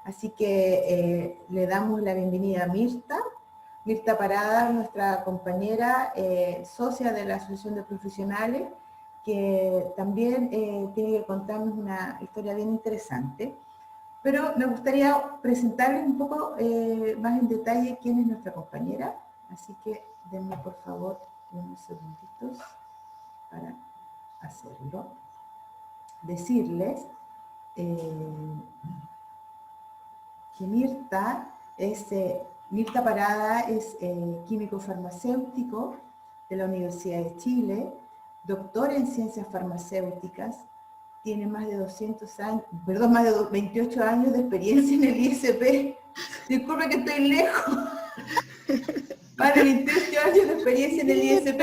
Así que le damos la bienvenida a Mirta Parada, nuestra compañera, socia de la Asociación de Profesionales, que también tiene que contarnos una historia bien interesante. Pero me gustaría presentarles un poco más en detalle quién es nuestra compañera. Así que denme por favor unos segunditos para hacerlo. Decirles que Mirta Parada es químico farmacéutico de la Universidad de Chile, doctora en ciencias farmacéuticas, tiene más de 28 años de experiencia en el ISP. Disculpe que estoy lejos. Más de 28 años de experiencia en el ISP.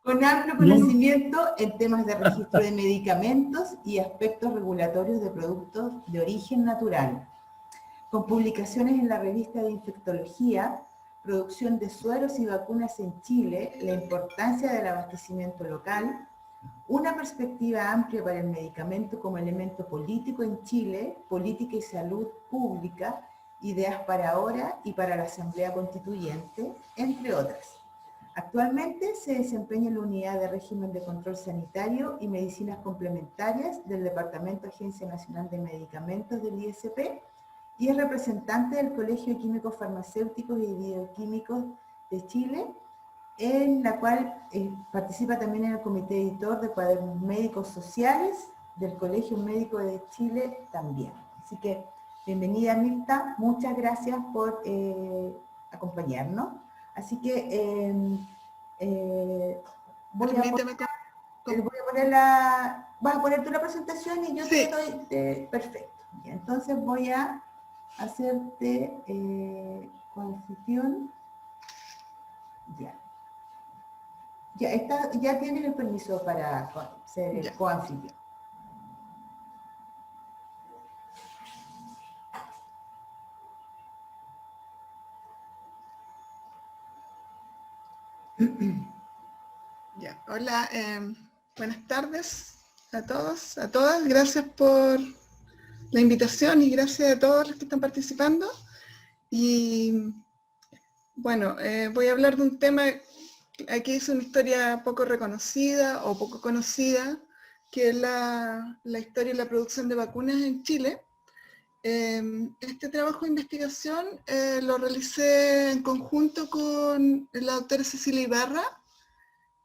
Con amplio conocimiento en temas de registro de medicamentos y aspectos regulatorios de productos de origen natural. Con publicaciones en la revista de Infectología, producción de sueros y vacunas en Chile, la importancia del abastecimiento local, una perspectiva amplia para el medicamento como elemento político en Chile, política y salud pública, ideas para ahora y para la Asamblea Constituyente, entre otras. Actualmente se desempeña en la Unidad de Régimen de Control Sanitario y Medicinas Complementarias del Departamento Agencia Nacional de Medicamentos del ISP y es representante del Colegio de Químicos Farmacéuticos y Bioquímicos de Chile, en la cual participa también en el comité editor de Cuadernos Médicos Sociales del Colegio Médico de Chile también. Así que, bienvenida Mirta, muchas gracias por acompañarnos. Así que voy a poner vas a poner tú la presentación y yo te doy, perfecto. Entonces voy a hacerte coanfitrión. Ya tienes el permiso para ser el coanfitrión. Ya, hola, buenas tardes a todos, a todas. Gracias por la invitación y gracias a todos los que están participando. Y bueno, voy a hablar de un tema, aquí es una historia poco reconocida o poco conocida, que es la historia y la producción de vacunas en Chile. Este trabajo de investigación lo realicé en conjunto con la doctora Cecilia Ibarra,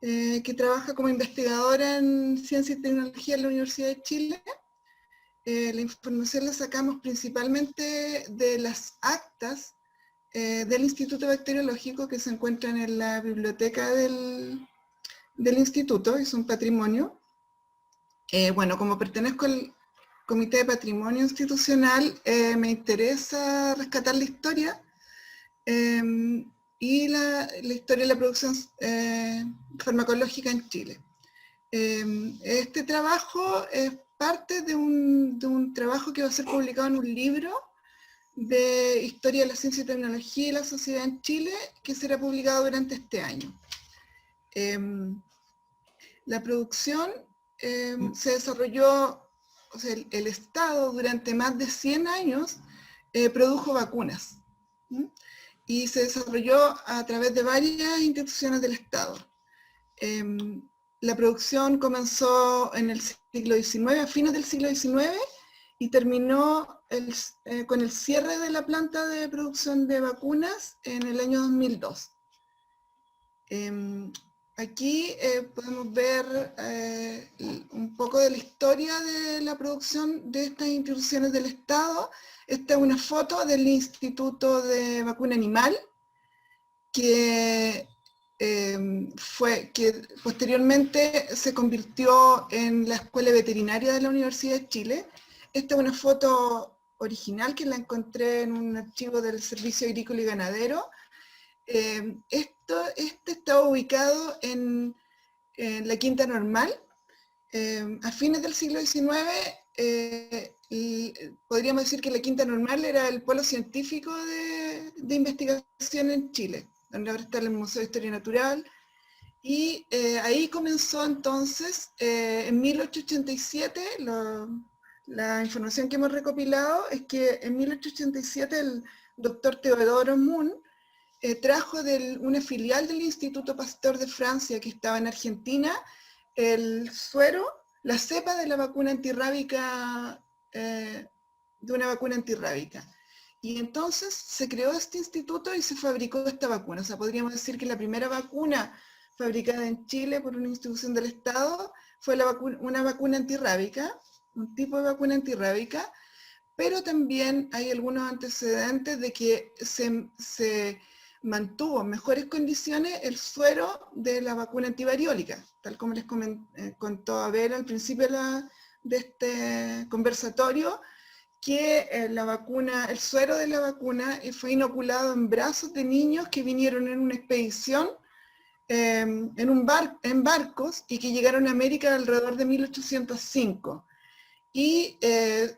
que trabaja como investigadora en Ciencia y Tecnología en la Universidad de Chile. La información la sacamos principalmente de las actas del Instituto Bacteriológico que se encuentran en la biblioteca del instituto, es un patrimonio. Bueno, como pertenezco al Comité de Patrimonio Institucional, me interesa rescatar la historia y la historia de la producción farmacológica en Chile. Este trabajo es parte de un trabajo que va a ser publicado en un libro de Historia de la Ciencia y Tecnología y la Sociedad en Chile, que será publicado durante este año. La producción se desarrolló, o sea, el Estado durante más de 100 años produjo vacunas, y se desarrolló a través de varias instituciones del Estado. La producción comenzó en el siglo XIX, a fines del siglo XIX, y terminó con el cierre de la planta de producción de vacunas en el año 2002. Aquí podemos ver un poco de la historia de la producción de estas instituciones del Estado. Esta es una foto del Instituto de Vacuna Animal, que posteriormente se convirtió en la Escuela Veterinaria de la Universidad de Chile. Esta es una foto original que la encontré en un archivo del Servicio Agrícola y Ganadero. Este estaba ubicado en la Quinta Normal. A fines del siglo XIX, podríamos decir que la Quinta Normal era el polo científico de investigación en Chile. donde ahora está el Museo de Historia Natural. Y ahí comenzó entonces, en 1887, la información que hemos recopilado es que en 1887 el doctor Teodoro Moon trajo de una filial del Instituto Pasteur de Francia, que estaba en Argentina, el suero, la cepa de la vacuna antirrábica, de una vacuna antirrábica. Y entonces se creó este instituto y se fabricó esta vacuna. O sea, podríamos decir que la primera vacuna fabricada en Chile por una institución del Estado fue una vacuna antirrábica, un tipo de vacuna antirrábica, pero también hay algunos antecedentes de que se mantuvo en mejores condiciones el suero de la vacuna antivariólica, tal como les contó Abel al principio de este conversatorio, que el suero de la vacuna fue inoculado en brazos de niños que vinieron en una expedición en barcos y que llegaron a América alrededor de 1805. Y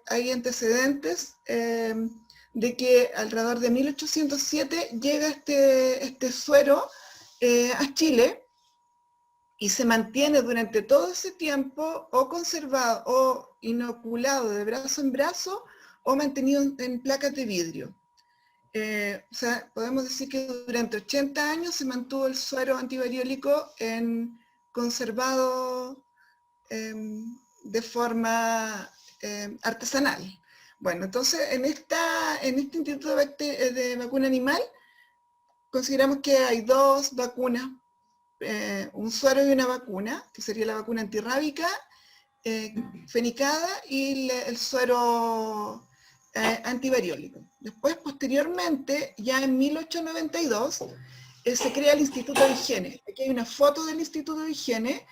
hay antecedentes de que alrededor de 1807 llega este suero a Chile y se mantiene durante todo ese tiempo o conservado o inoculado de brazo en brazo o mantenido en placas de vidrio. O sea, podemos decir que durante 80 años se mantuvo el suero antivariólico conservado de forma artesanal. Bueno, entonces en este instituto de vacuna animal consideramos que hay dos vacunas, un suero y una vacuna, que sería la vacuna antirrábica, fenicada, y el suero antivariólico. Después, posteriormente, ya en 1892, se crea el Instituto de Higiene. Aquí hay una foto del Instituto de Higiene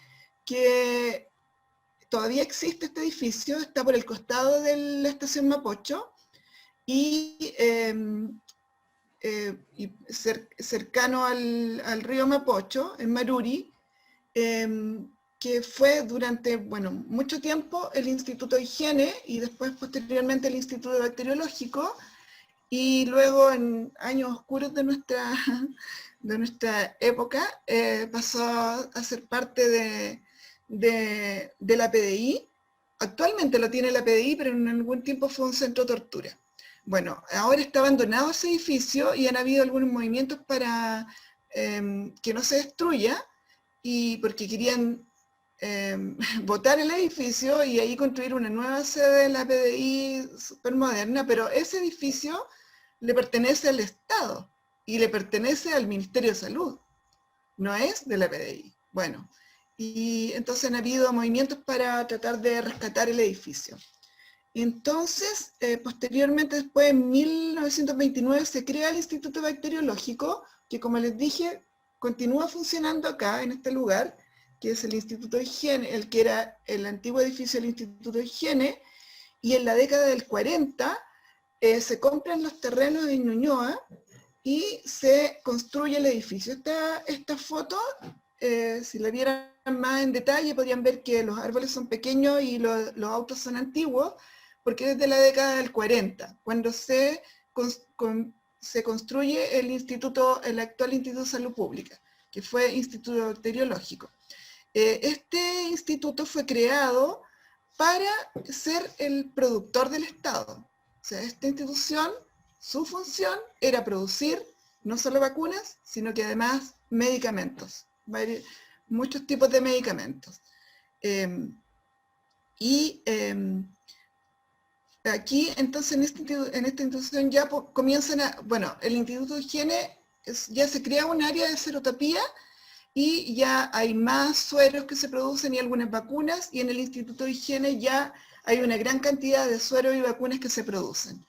que todavía existe este edificio, está por el costado de la estación Mapocho y cercano al río Mapocho, en Maruri, que fue durante mucho tiempo el Instituto de Higiene y después posteriormente el Instituto Bacteriológico, y luego en años oscuros de nuestra época pasó a ser parte de la PDI. Actualmente lo tiene la PDI, pero en algún tiempo fue un centro de tortura. Bueno, ahora está abandonado ese edificio y han habido algunos movimientos para que no se destruya, y porque querían botar el edificio y ahí construir una nueva sede de la PDI súper moderna, pero ese edificio le pertenece al Estado y le pertenece al Ministerio de Salud, no es de la PDI. Bueno, y entonces han habido movimientos para tratar de rescatar el edificio. Entonces, posteriormente, después en 1929 se crea el Instituto Bacteriológico, que como les dije, continúa funcionando acá, en este lugar, que es el Instituto de Higiene, el que era el antiguo edificio del Instituto de Higiene, y en la década del 40 se compran los terrenos de Ñuñoa y se construye el edificio. Esta foto, si la vieran más en detalle, podrían ver que los árboles son pequeños y los autos son antiguos, porque es de la década del 40, cuando se construye el actual Instituto de Salud Pública, que fue Instituto Bacteriológico. Este instituto fue creado para ser el productor del Estado. O sea, esta institución, su función era producir no solo vacunas, sino que además medicamentos, muchos tipos de medicamentos. Aquí, entonces, en esta institución ya comienzan el Instituto de Higiene ya se crea un área de serotapía y ya hay más sueros que se producen y algunas vacunas, y en el Instituto de Higiene ya hay una gran cantidad de sueros y vacunas que se producen.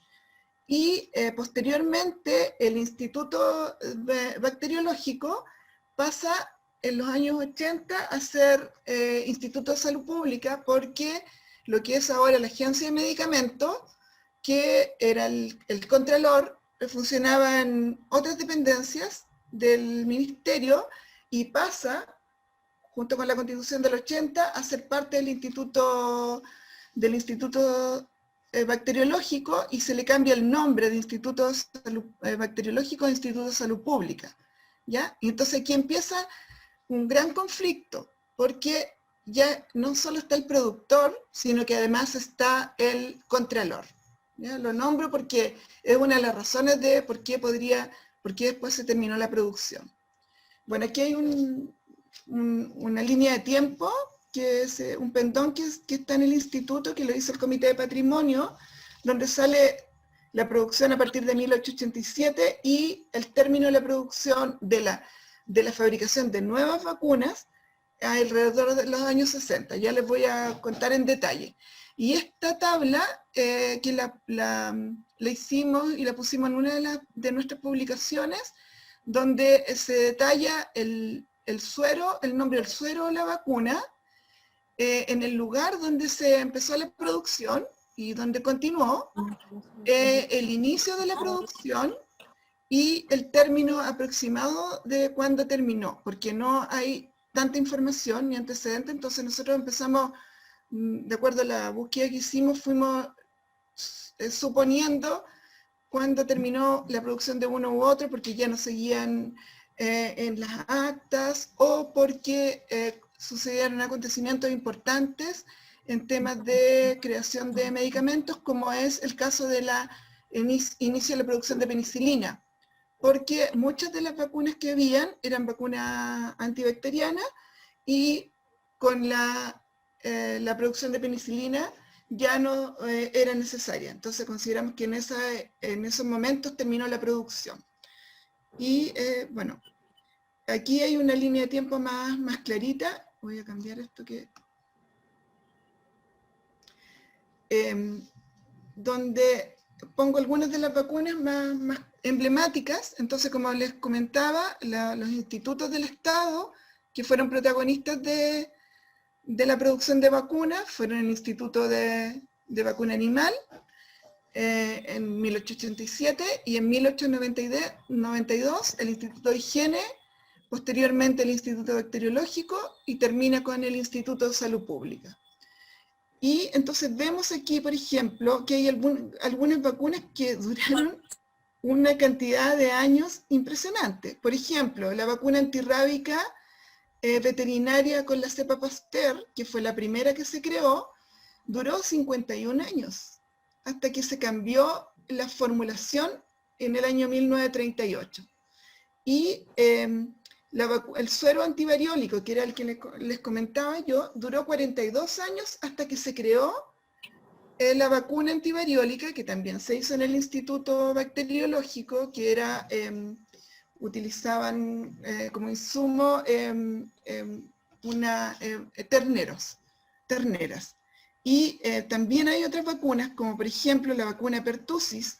Y posteriormente el Instituto Bacteriológico pasa en los años 80 a ser Instituto de Salud Pública, porque lo que es ahora la Agencia de Medicamentos, que era el Contralor, funcionaba en otras dependencias del Ministerio, y pasa, junto con la Constitución del 80, a ser parte del Instituto Bacteriológico, y se le cambia el nombre de Instituto Bacteriológico a Instituto de Salud Pública. ¿ya? Y entonces aquí empieza un gran conflicto, porque ya no solo está el productor, sino que además está el contralor. ¿Ya? Lo nombro porque es una de las razones de por qué después se terminó la producción. Bueno, aquí hay una línea de tiempo, que es un pendón que está en el instituto, que lo hizo el Comité de Patrimonio, donde sale la producción a partir de 1887 y el término de la producción de la fabricación de nuevas vacunas alrededor de los años 60. Ya les voy a contar en detalle. Y esta tabla, que la hicimos y la pusimos en una de nuestras publicaciones, donde se detalla el suero, el nombre del suero o la vacuna, en el lugar donde se empezó la producción y donde continuó, el inicio de la producción y el término aproximado de cuándo terminó, porque no hay tanta información ni antecedente. Entonces nosotros empezamos, de acuerdo a la búsqueda que hicimos, fuimos suponiendo cuándo terminó la producción de uno u otro, porque ya no seguían en las actas, o porque sucedieron acontecimientos importantes en temas de creación de medicamentos, como es el caso de inicio de la producción de penicilina, porque muchas de las vacunas que habían eran vacunas antibacterianas, y con la producción de penicilina ya no era necesaria. Entonces consideramos que en esos momentos terminó la producción. Y bueno, aquí hay una línea de tiempo más clarita. Voy a cambiar esto donde pongo algunas de las vacunas más emblemáticas. Entonces, como les comentaba, los institutos del Estado que fueron protagonistas de la producción de vacunas fueron el Instituto de Vacuna Animal en 1887, y en 1892 el Instituto de Higiene, posteriormente el Instituto Bacteriológico, y termina con el Instituto de Salud Pública. Y entonces vemos aquí, por ejemplo, que hay algunas vacunas que duraron una cantidad de años impresionante. Por ejemplo, la vacuna antirrábica veterinaria con la cepa Pasteur, que fue la primera que se creó, duró 51 años, hasta que se cambió la formulación en el año 1938. Y el suero antivariólico, que era el que les comentaba yo, duró 42 años hasta que se creó la vacuna antivariólica, que también se hizo en el Instituto Bacteriológico, que era, utilizaban como insumo terneras. Y también hay otras vacunas, como por ejemplo la vacuna pertussis,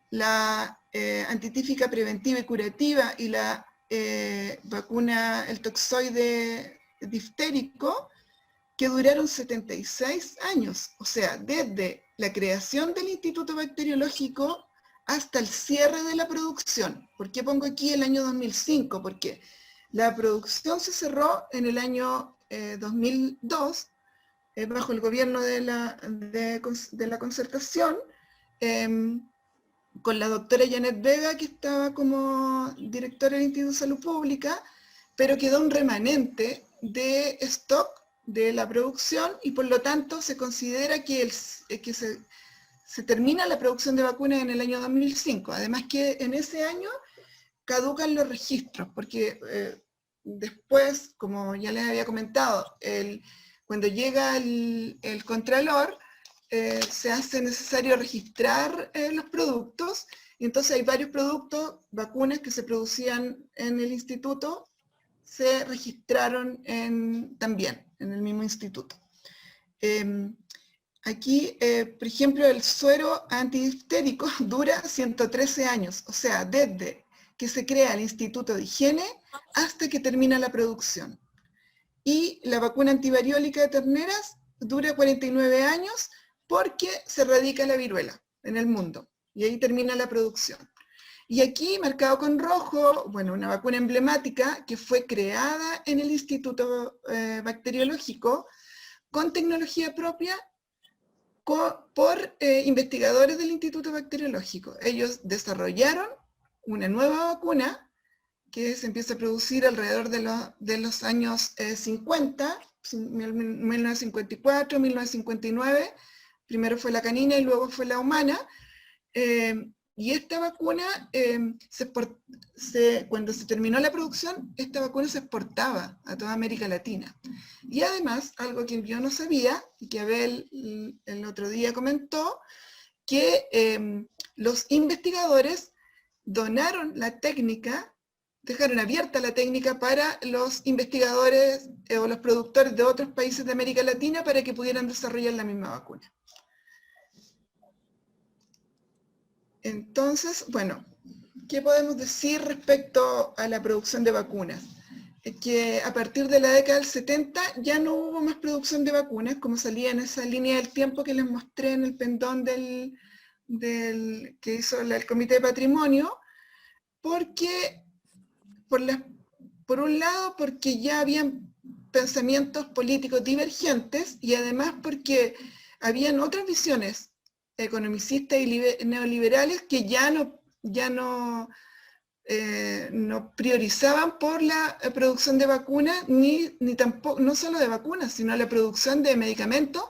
la antitífica preventiva y curativa, y la vacuna, el toxoide diftérico, que duraron 76 años, o sea, desde la creación del Instituto Bacteriológico hasta el cierre de la producción. ¿Por qué pongo aquí el año 2005? Porque la producción se cerró en el año 2002, bajo el gobierno de la Concertación, con la doctora Janet Vega, que estaba como directora del Instituto de Salud Pública, pero quedó un remanente de stock de la producción, y por lo tanto se considera que se termina la producción de vacunas en el año 2005. Además que en ese año caducan los registros, porque después, como ya les había comentado, cuando llega el Contralor, se hace necesario registrar los productos, y entonces hay varios productos, vacunas que se producían en el instituto, se registraron también en el mismo instituto. Aquí, por ejemplo, el suero antidiftérico dura 113 años, o sea, desde que se crea el Instituto de Higiene hasta que termina la producción. Y la vacuna antivariólica de terneras dura 49 años porque se erradica la viruela en el mundo, y ahí termina la producción. Y aquí, marcado con rojo, bueno, una vacuna emblemática que fue creada en el Instituto Bacteriológico con tecnología propia por investigadores del Instituto Bacteriológico. Ellos desarrollaron una nueva vacuna que se empieza a producir alrededor de los años 50, 1954, 1959. Primero fue la canina y luego fue la humana. Y esta vacuna, cuando se terminó la producción, esta vacuna se exportaba a toda América Latina. Y además, algo que yo no sabía, y que Abel el otro día comentó, que los investigadores donaron la técnica, dejaron abierta la técnica para los investigadores o los productores de otros países de América Latina para que pudieran desarrollar la misma vacuna. Entonces, bueno, ¿qué podemos decir respecto a la producción de vacunas? Es que a partir de la década del 70 ya no hubo más producción de vacunas, como salía en esa línea del tiempo que les mostré en el pendón que hizo el Comité de Patrimonio, porque, por un lado, porque ya habían pensamientos políticos divergentes y además porque habían otras visiones economicistas y neoliberales que ya no priorizaban por la producción de vacunas, ni tampoco, no solo de vacunas, sino la producción de medicamentos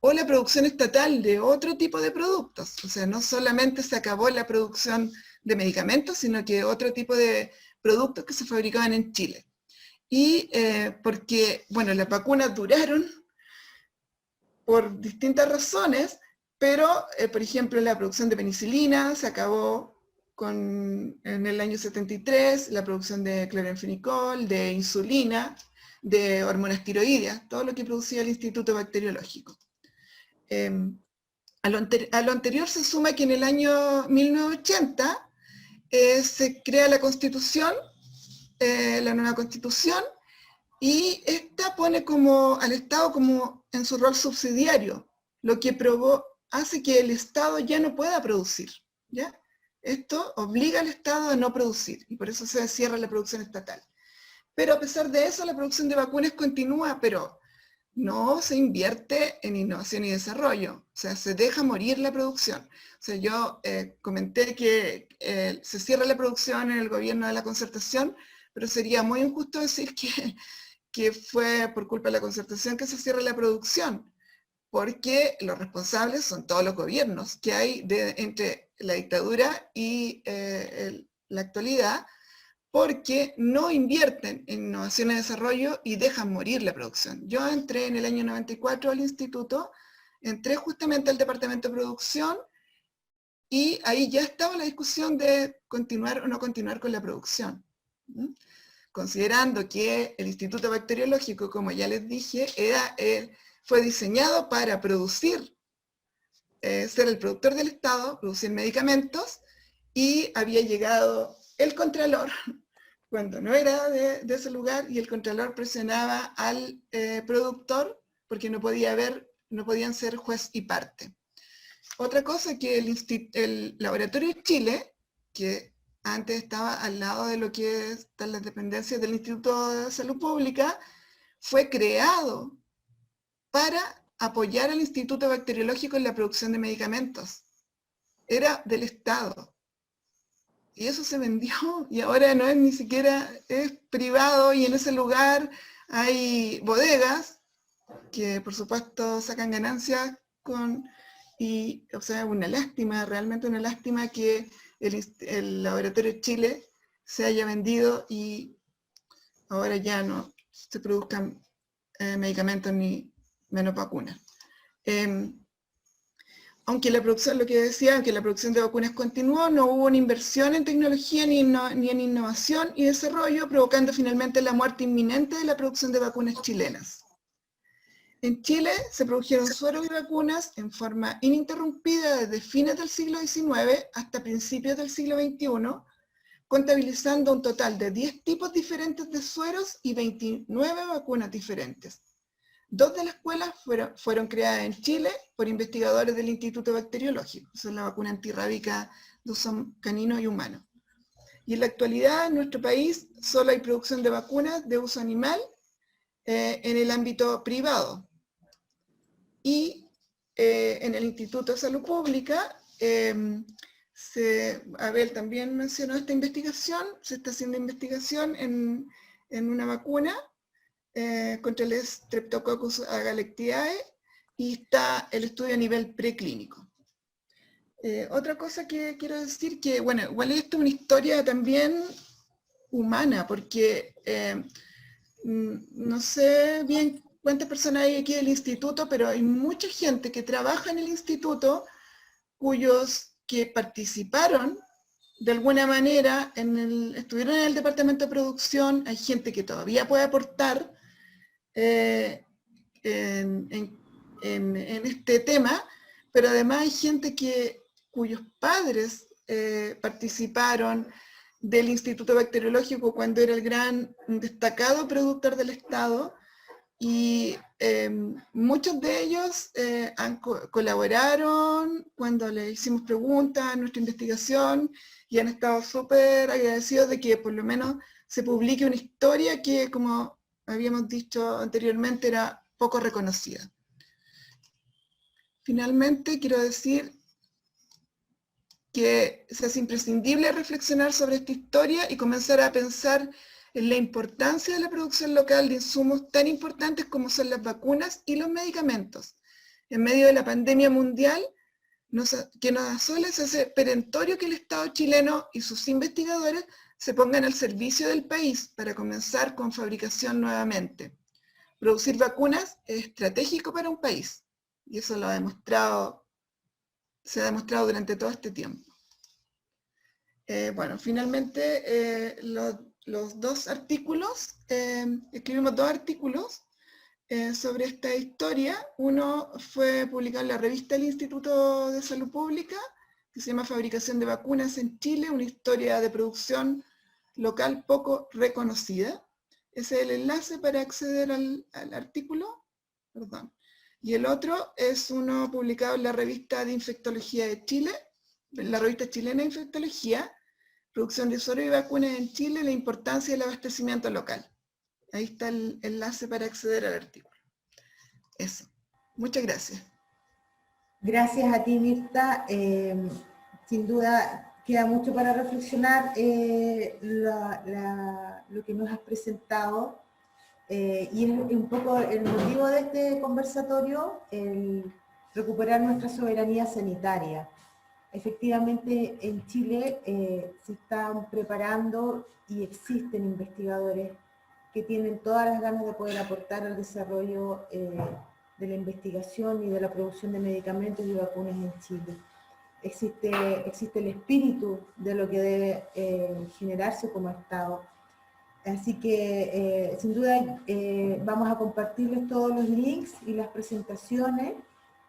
o la producción estatal de otro tipo de productos. O sea, no solamente se acabó la producción de medicamentos, sino que otro tipo de productos que se fabricaban en Chile. Y porque, bueno, las vacunas duraron por distintas razones, pero, por ejemplo, la producción de penicilina se acabó en el año 73, la producción de cloranfenicol, de insulina, de hormonas tiroideas, todo lo que producía el Instituto Bacteriológico. A lo anterior se suma que en el año 1980 se crea la Constitución, la nueva Constitución, y esta pone al Estado como en su rol subsidiario, lo que hace que el Estado ya no pueda producir, ¿ya? Esto obliga al Estado a no producir, y por eso se cierra la producción estatal. Pero a pesar de eso, la producción de vacunas continúa, pero no se invierte en innovación y desarrollo, o sea, se deja morir la producción. O sea, yo comenté que se cierra la producción en el gobierno de la Concertación, pero sería muy injusto decir que fue por culpa de la Concertación que se cierra la producción, porque los responsables son todos los gobiernos que hay entre la dictadura y la actualidad, porque no invierten en innovación y desarrollo y dejan morir la producción. Yo entré en el año 94 al instituto, entré justamente al departamento de producción, y ahí ya estaba la discusión de continuar o no continuar con la producción. Considerando que el Instituto Bacteriológico, como ya les dije, fue diseñado para producir, ser el productor del Estado, producir medicamentos, y había llegado el Contralor, cuando no era de ese lugar, y el Contralor presionaba al productor porque no podían ser juez y parte. Otra cosa que el Laboratorio de Chile, que antes estaba al lado de lo que están las dependencias del Instituto de Salud Pública, fue creado para apoyar al Instituto Bacteriológico en la producción de medicamentos. Era del Estado. Y eso se vendió, y ahora no es ni siquiera, es privado, y en ese lugar hay bodegas que por supuesto sacan ganancias o sea, una lástima, realmente una lástima que el Laboratorio de Chile se haya vendido y ahora ya no se produzcan medicamentos ni menos vacunas. Aunque la producción, lo que decía, aunque la producción de vacunas continuó, no hubo una inversión en tecnología ni en innovación y desarrollo, provocando finalmente la muerte inminente de la producción de vacunas chilenas. En Chile se produjeron sueros y vacunas en forma ininterrumpida desde fines del siglo XIX hasta principios del siglo XXI, contabilizando un total de 10 tipos diferentes de sueros y 29 vacunas diferentes. 2 de las cuales fueron creadas en Chile por investigadores del Instituto Bacteriológico. Esa es la vacuna antirrábica de uso canino y humano. Y en la actualidad, en nuestro país, solo hay producción de vacunas de uso animal en el ámbito privado. Y en el Instituto de Salud Pública Abel también mencionó esta investigación, se está haciendo investigación en una vacuna contra el Streptococcus agalactiae y está el estudio a nivel preclínico. Otra cosa que quiero decir que, bueno, igual esto es una historia también humana, porque no sé bien cuántas personas hay aquí del instituto, pero hay mucha gente que trabaja en el instituto cuyos que participaron de alguna manera, estuvieron en el departamento de producción, hay gente que todavía puede aportar en este tema, pero además hay gente cuyos padres participaron del Instituto Bacteriológico cuando era el gran destacado productor del Estado, y muchos de ellos colaboraron cuando le hicimos preguntas a nuestra investigación y han estado súper agradecidos de que por lo menos se publique una historia que, como habíamos dicho anteriormente, era poco reconocida. Finalmente, quiero decir que se hace imprescindible reflexionar sobre esta historia y comenzar a pensar en la importancia de la producción local de insumos tan importantes como son las vacunas y los medicamentos. En medio de la pandemia mundial que nos asola, se hace perentorio que el Estado chileno y sus investigadores se pongan al servicio del país para comenzar con fabricación nuevamente. Producir vacunas es estratégico para un país, y eso se ha demostrado durante todo este tiempo. Bueno, finalmente los dos artículos, escribimos dos artículos sobre esta historia. Uno fue publicado en la revista del Instituto de Salud Pública, que se llama Fabricación de Vacunas en Chile, una historia de producción local poco reconocida. Ese es el enlace para acceder al artículo. Perdón. Y el otro es uno publicado en la revista de Infectología de Chile, la revista chilena de Infectología, Producción de Suero y Vacunas en Chile, la importancia del abastecimiento local. Ahí está el enlace para acceder al artículo. Eso. Muchas gracias. Gracias a ti, Mirta. Sin duda queda mucho para reflexionar lo que nos has presentado. Y es un poco el motivo de este conversatorio, el recuperar nuestra soberanía sanitaria. Efectivamente, en Chile se están preparando y existen investigadores que tienen todas las ganas de poder aportar al desarrollo de la investigación y de la producción de medicamentos y vacunas en Chile. Existe el espíritu de lo que debe generarse como Estado. Así que, sin duda, vamos a compartirles todos los links y las presentaciones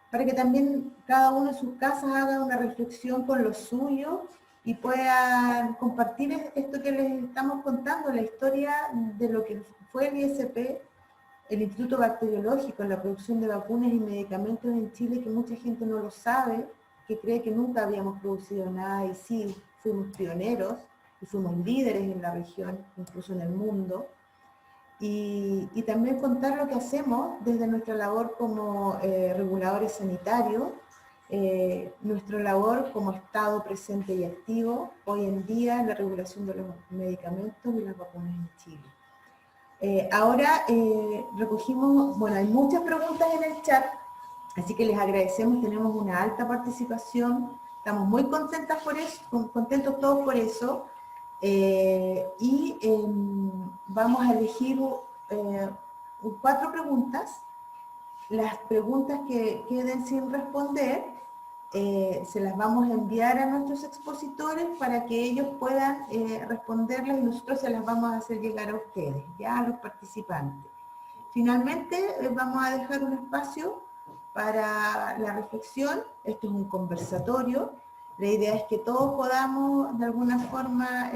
para que también cada uno en sus casas haga una reflexión con lo suyo y puedan compartir esto que les estamos contando, la historia de lo que fue el ISP, el Instituto Bacteriológico, en la producción de vacunas y medicamentos en Chile, que mucha gente no lo sabe, que cree que nunca habíamos producido nada, y sí, fuimos pioneros y fuimos líderes en la región, incluso en el mundo. Y también contar lo que hacemos desde nuestra labor como reguladores sanitarios, nuestra labor como Estado presente y activo hoy en día en la regulación de los medicamentos y las vacunas en Chile. Ahora recogimos, bueno, hay muchas preguntas en el chat, así que les agradecemos, tenemos una alta participación, estamos muy contentos todos por eso. Vamos a elegir 4 preguntas. Las preguntas que queden sin responder se las vamos a enviar a nuestros expositores para que ellos puedan responderlas, y nosotros se las vamos a hacer llegar a ustedes, ya a los participantes. Finalmente vamos a dejar un espacio para la reflexión. Esto es un conversatorio. La idea es que todos podamos de alguna forma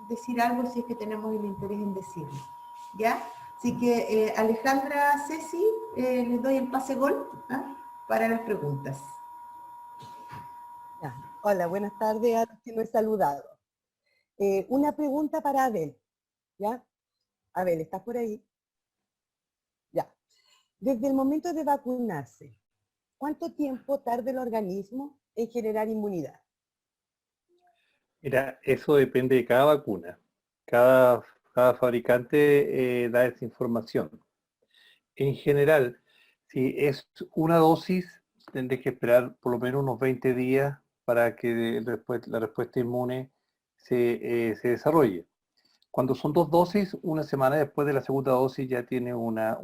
decir algo si es que tenemos el interés en decirlo, ¿ya? Así que Alejandra, Ceci, les doy el pase gol para las preguntas. Ya. Hola, buenas tardes a los que no he saludado. Una pregunta para Abel, ¿ya? Abel, ¿estás por ahí? Ya. Desde el momento de vacunarse, ¿cuánto tiempo tarda el organismo en generar inmunidad? Mira, eso depende de cada vacuna. Cada fabricante da esa información. En general, si es una dosis, tendré que esperar por lo menos unos 20 días para que la respuesta inmune se desarrolle. Cuando son 2 dosis, una semana después de la segunda dosis ya tiene una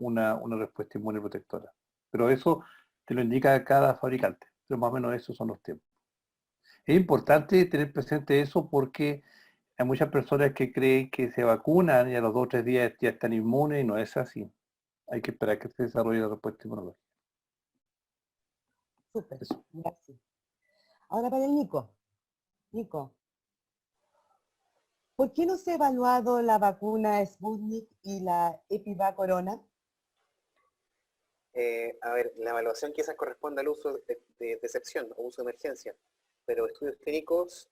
respuesta inmune protectora. Pero eso te lo indica cada fabricante. Pero más o menos esos son los tiempos. Es importante tener presente eso porque hay muchas personas que creen que se vacunan y a los 2 o 3 días ya están inmunes y no es así. Hay que esperar que se desarrolle la respuesta inmunológica. Súper, Eso. gracias. Ahora para el Nico. Nico, ¿por qué no se ha evaluado la vacuna Sputnik y la Epivac Corona? A ver, la evaluación quizás corresponde al uso de excepción o uso de emergencia, pero estudios clínicos,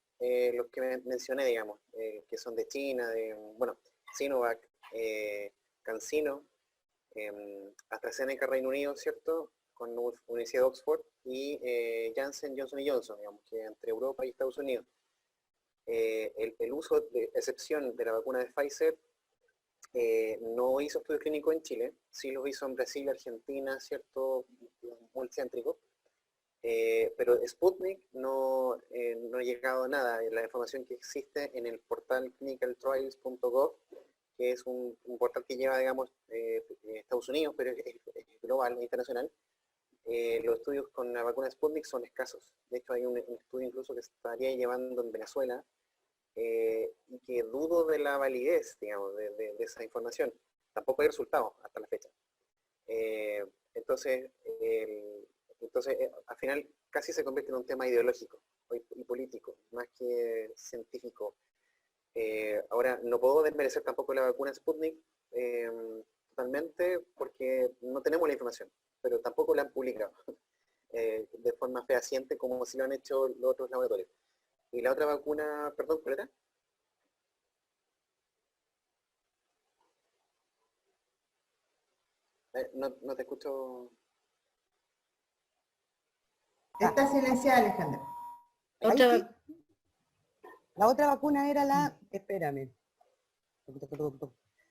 los que mencioné, digamos, que son de China, bueno, Sinovac, CanSino, AstraZeneca Reino Unido, ¿cierto?, con Universidad de Oxford, y Janssen, Johnson & Johnson, digamos, que entre Europa y Estados Unidos. El uso de excepción de la vacuna de Pfizer no hizo estudios clínicos en Chile, sí los hizo en Brasil, Argentina, ¿cierto?, multicéntrico, pero Sputnik no ha llegado a nada. La información que existe en el portal clinicaltrials.gov, que es un portal que lleva, digamos, Estados Unidos, pero es global, internacional. Los estudios con la vacuna Sputnik son escasos. De hecho, hay un estudio incluso que se estaría llevando en Venezuela, y que dudo de la validez, digamos, de esa información. Tampoco hay resultados hasta la fecha. Entonces, al final casi se convierte en un tema ideológico y político, más que científico. Ahora, no puedo desmerecer tampoco la vacuna Sputnik totalmente porque no tenemos la información, pero tampoco la han publicado de forma fehaciente como si lo han hecho los otros laboratorios. Y la otra vacuna, perdón, ¿cuál era? No te escucho. Está silenciada, Alejandra. Otra... La otra vacuna era la... Espérame.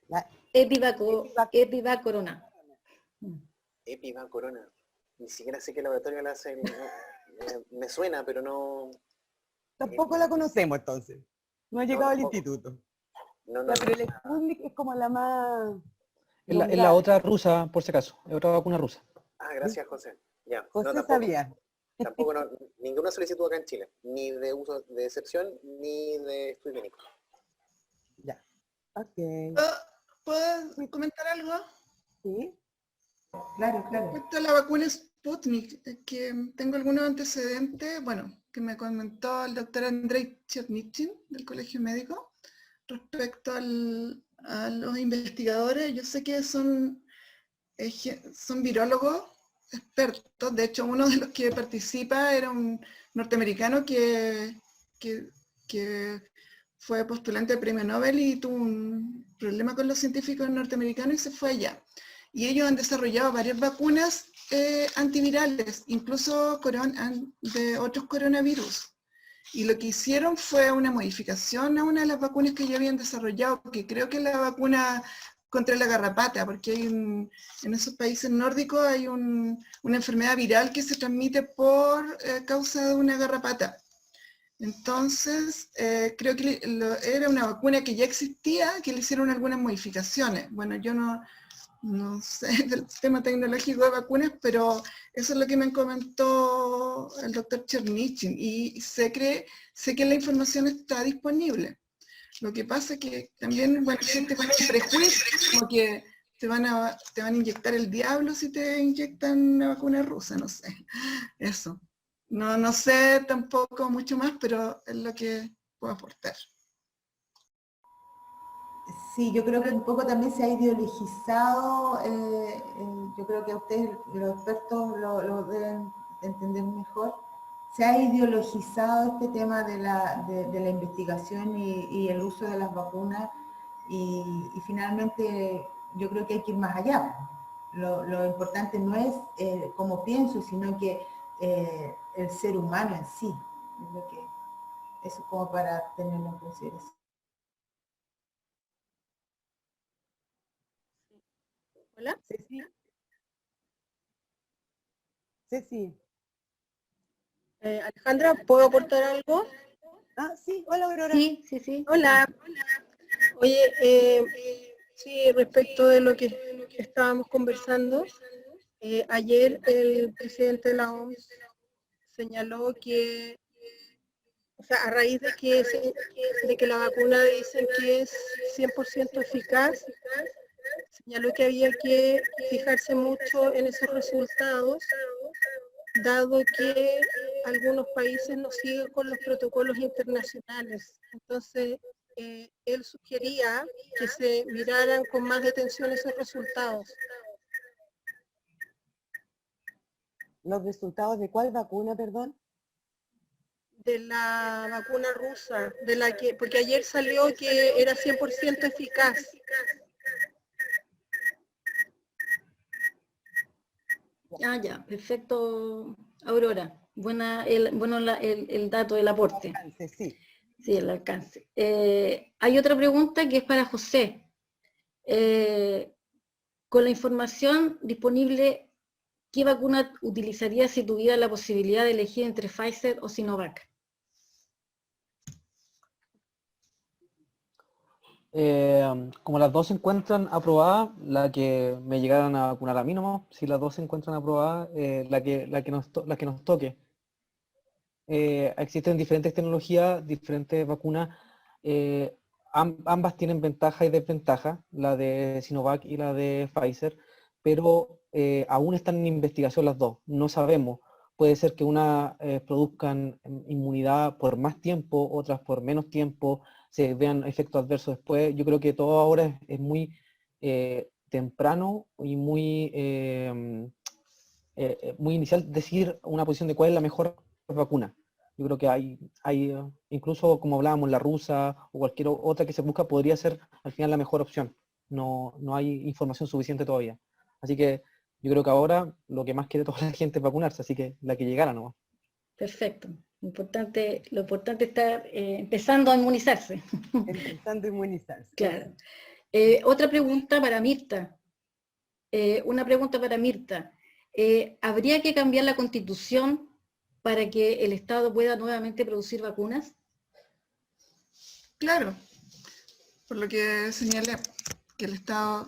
La Epivac Corona. Epivac Corona. Ni siquiera sé qué laboratorio la hace. Me suena, pero no... Tampoco la conocemos entonces. No ha llegado al tampoco. instituto. No, pero el Sputnik es como la más... Es la otra rusa, por si acaso. Es otra vacuna rusa. Ah, gracias, José. Ya. José tampoco, sabía. Tampoco, ninguna solicitud acá en Chile. Ni de uso de excepción, ni de estudio clínico. Ya. Ok. ¿Puedo comentar algo? Sí. Claro. Respecto a la vacuna Sputnik, que tengo algunos antecedentes, bueno, que me comentó el doctor Andrei Chernichin del Colegio Médico, respecto a los investigadores. Yo sé que son virólogos expertos. De hecho, uno de los que participa era un norteamericano que fue postulante de premio Nobel y tuvo un problema con los científicos norteamericanos y se fue allá. Y ellos han desarrollado varias vacunas antivirales, incluso de otros coronavirus. Y lo que hicieron fue una modificación a una de las vacunas que ya habían desarrollado, que creo que es la vacuna contra la garrapata, porque hay en esos países nórdicos hay una enfermedad viral que se transmite por causa de una garrapata. Entonces, creo que era una vacuna que ya existía, que le hicieron algunas modificaciones. Bueno, yo no sé del tema tecnológico de vacunas, pero eso es lo que me comentó el doctor Chernichin, y sé que la información está disponible. Lo que pasa es que también, bueno, gente con prejuicio, como que te van a inyectar el diablo si te inyectan una vacuna rusa, no sé, eso. No sé tampoco mucho más, pero es lo que puedo aportar. Sí, yo creo que un poco también se ha ideologizado, yo creo que ustedes, los expertos, lo deben entender mejor. Se ha ideologizado este tema de la investigación y el uso de las vacunas, y finalmente yo creo que hay que ir más allá. Lo importante no es cómo pienso, sino que el ser humano en sí. Es lo que Eso como para tenerlo en consideración. Hola. Ceci. Ceci. Alejandra, ¿puedo aportar algo? Ah, sí, hola Aurora. Sí, sí, sí. Hola. Oye, sí, respecto de lo que estábamos conversando, ayer el presidente de la OMS señaló que, o sea, a raíz de que la vacuna dicen que es 100% eficaz, señaló que había que fijarse mucho en esos resultados, dado que algunos países no siguen con los protocolos internacionales. Entonces, él sugería que se miraran con más detención esos resultados. ¿Los resultados de cuál vacuna, perdón? De la vacuna rusa, porque ayer salió que era 100% eficaz. Ah, ya, perfecto, Aurora. El dato del aporte. Sí. Sí, el alcance. Hay otra pregunta que es para José. Con la información disponible, ¿qué vacuna utilizarías si tuviera la posibilidad de elegir entre Pfizer o Sinovac? Como las dos se encuentran aprobadas, la que me llegaran a vacunar a mí nomás, si las dos se encuentran aprobadas, la que nos toque. Existen diferentes tecnologías, diferentes vacunas, ambas tienen ventaja y desventaja, la de Sinovac y la de Pfizer, pero aún están en investigación las dos, no sabemos. Puede ser que una produzcan inmunidad por más tiempo, otras por menos tiempo, se vean efectos adversos después. Yo creo que todo ahora es muy temprano y muy inicial decir una posición de cuál es la mejor vacuna. Yo creo que hay incluso como hablábamos, la rusa o cualquier otra que se busca podría ser al final la mejor opción. No hay información suficiente todavía. Así que yo creo que ahora lo que más quiere toda la gente es vacunarse, así que la que llegara nomás. Perfecto. Lo importante es estar empezando a inmunizarse. Empezando a inmunizarse. Claro. Otra pregunta para Mirta. Una pregunta para Mirta. ¿Habría que cambiar la Constitución para que el Estado pueda nuevamente producir vacunas? Claro, por lo que señalé, que el Estado,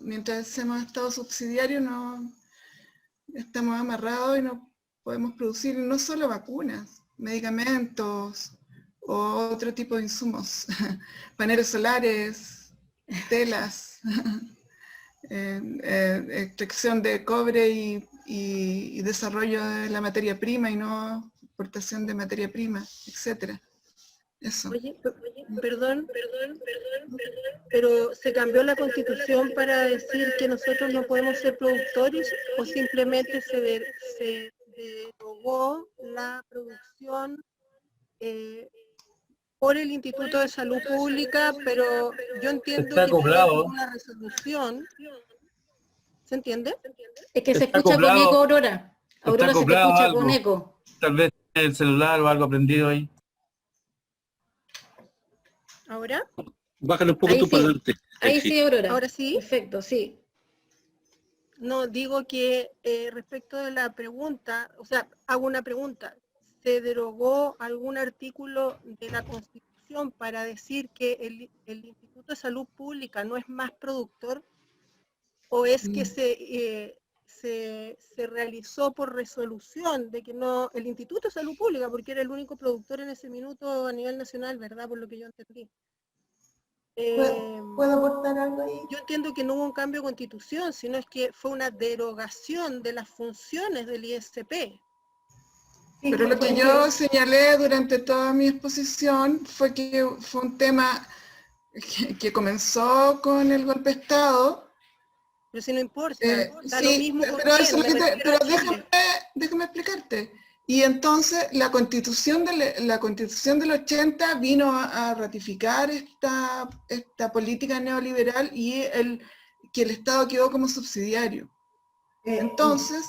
mientras seamos Estado subsidiario, no estamos amarrados y no podemos producir no solo vacunas, medicamentos o otro tipo de insumos, paneles solares, telas, extracción de cobre y desarrollo de la materia prima y no exportación de materia prima, etcétera. Eso. Oye, perdón, pero ¿se cambió la Constitución para decir que nosotros no podemos ser productores o simplemente se derogó la producción por el Instituto de Salud Pública, pero yo entiendo que mediante una resolución, ¿se entiende? Es que se escucha con eco, Aurora. Aurora, se te escucha con eco. Tal vez el celular o algo prendido ahí. ¿Ahora? Bájale un poco Ahí tu sí. parlante. Ahí sí, Aurora. ¿Ahora sí? Perfecto, sí. No, digo que respecto de la pregunta, o sea, hago una pregunta. ¿Se derogó algún artículo de la Constitución para decir que el Instituto de Salud Pública no es más productor? ¿O es que se realizó por resolución de que no, el Instituto de Salud Pública, porque era el único productor en ese minuto a nivel nacional, ¿verdad? Por lo que yo entendí. ¿Puedo aportar algo ahí? Yo entiendo que no hubo un cambio de constitución, sino es que fue una derogación de las funciones del ISP. Pero lo que yo señalé durante toda mi exposición fue que fue un tema que comenzó con el golpe de Estado. Pero si no importa, da sí, lo mismo con pero, quién, pero déjame explicarte. Y entonces la constitución del 80 vino a ratificar esta política neoliberal y que el Estado quedó como subsidiario. Entonces,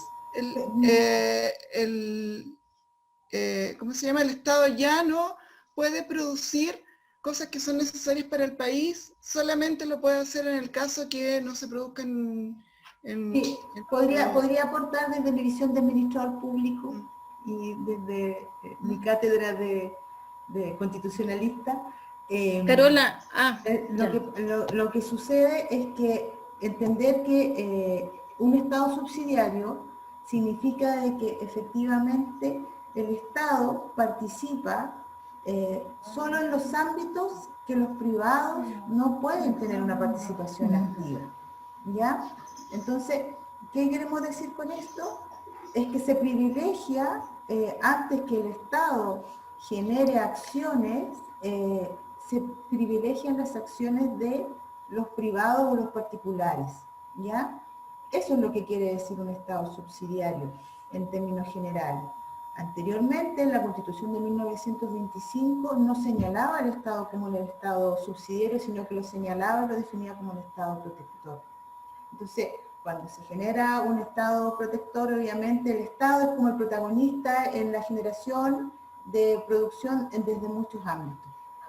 ¿cómo se llama? El Estado ya no puede producir cosas que son necesarias para el país, solamente lo puede hacer en el caso que no se produzcan Sí, podría aportar desde mi visión de administrador público y desde mi cátedra de constitucionalista. Carola, Lo que sucede es que entender que un Estado subsidiario significa de que efectivamente el Estado participa solo en los ámbitos que los privados no pueden tener una participación activa, ¿ya? Entonces, ¿qué queremos decir con esto? Es que se privilegia, antes que el Estado genere acciones, se privilegian las acciones de los privados o los particulares, ¿ya? Eso es lo que quiere decir un Estado subsidiario, en términos generales. Anteriormente, en la Constitución de 1925 no señalaba al Estado como el Estado subsidiario, sino que lo señalaba y lo definía como un Estado protector. Entonces, cuando se genera un Estado protector, obviamente el Estado es como el protagonista en la generación de producción desde muchos ámbitos.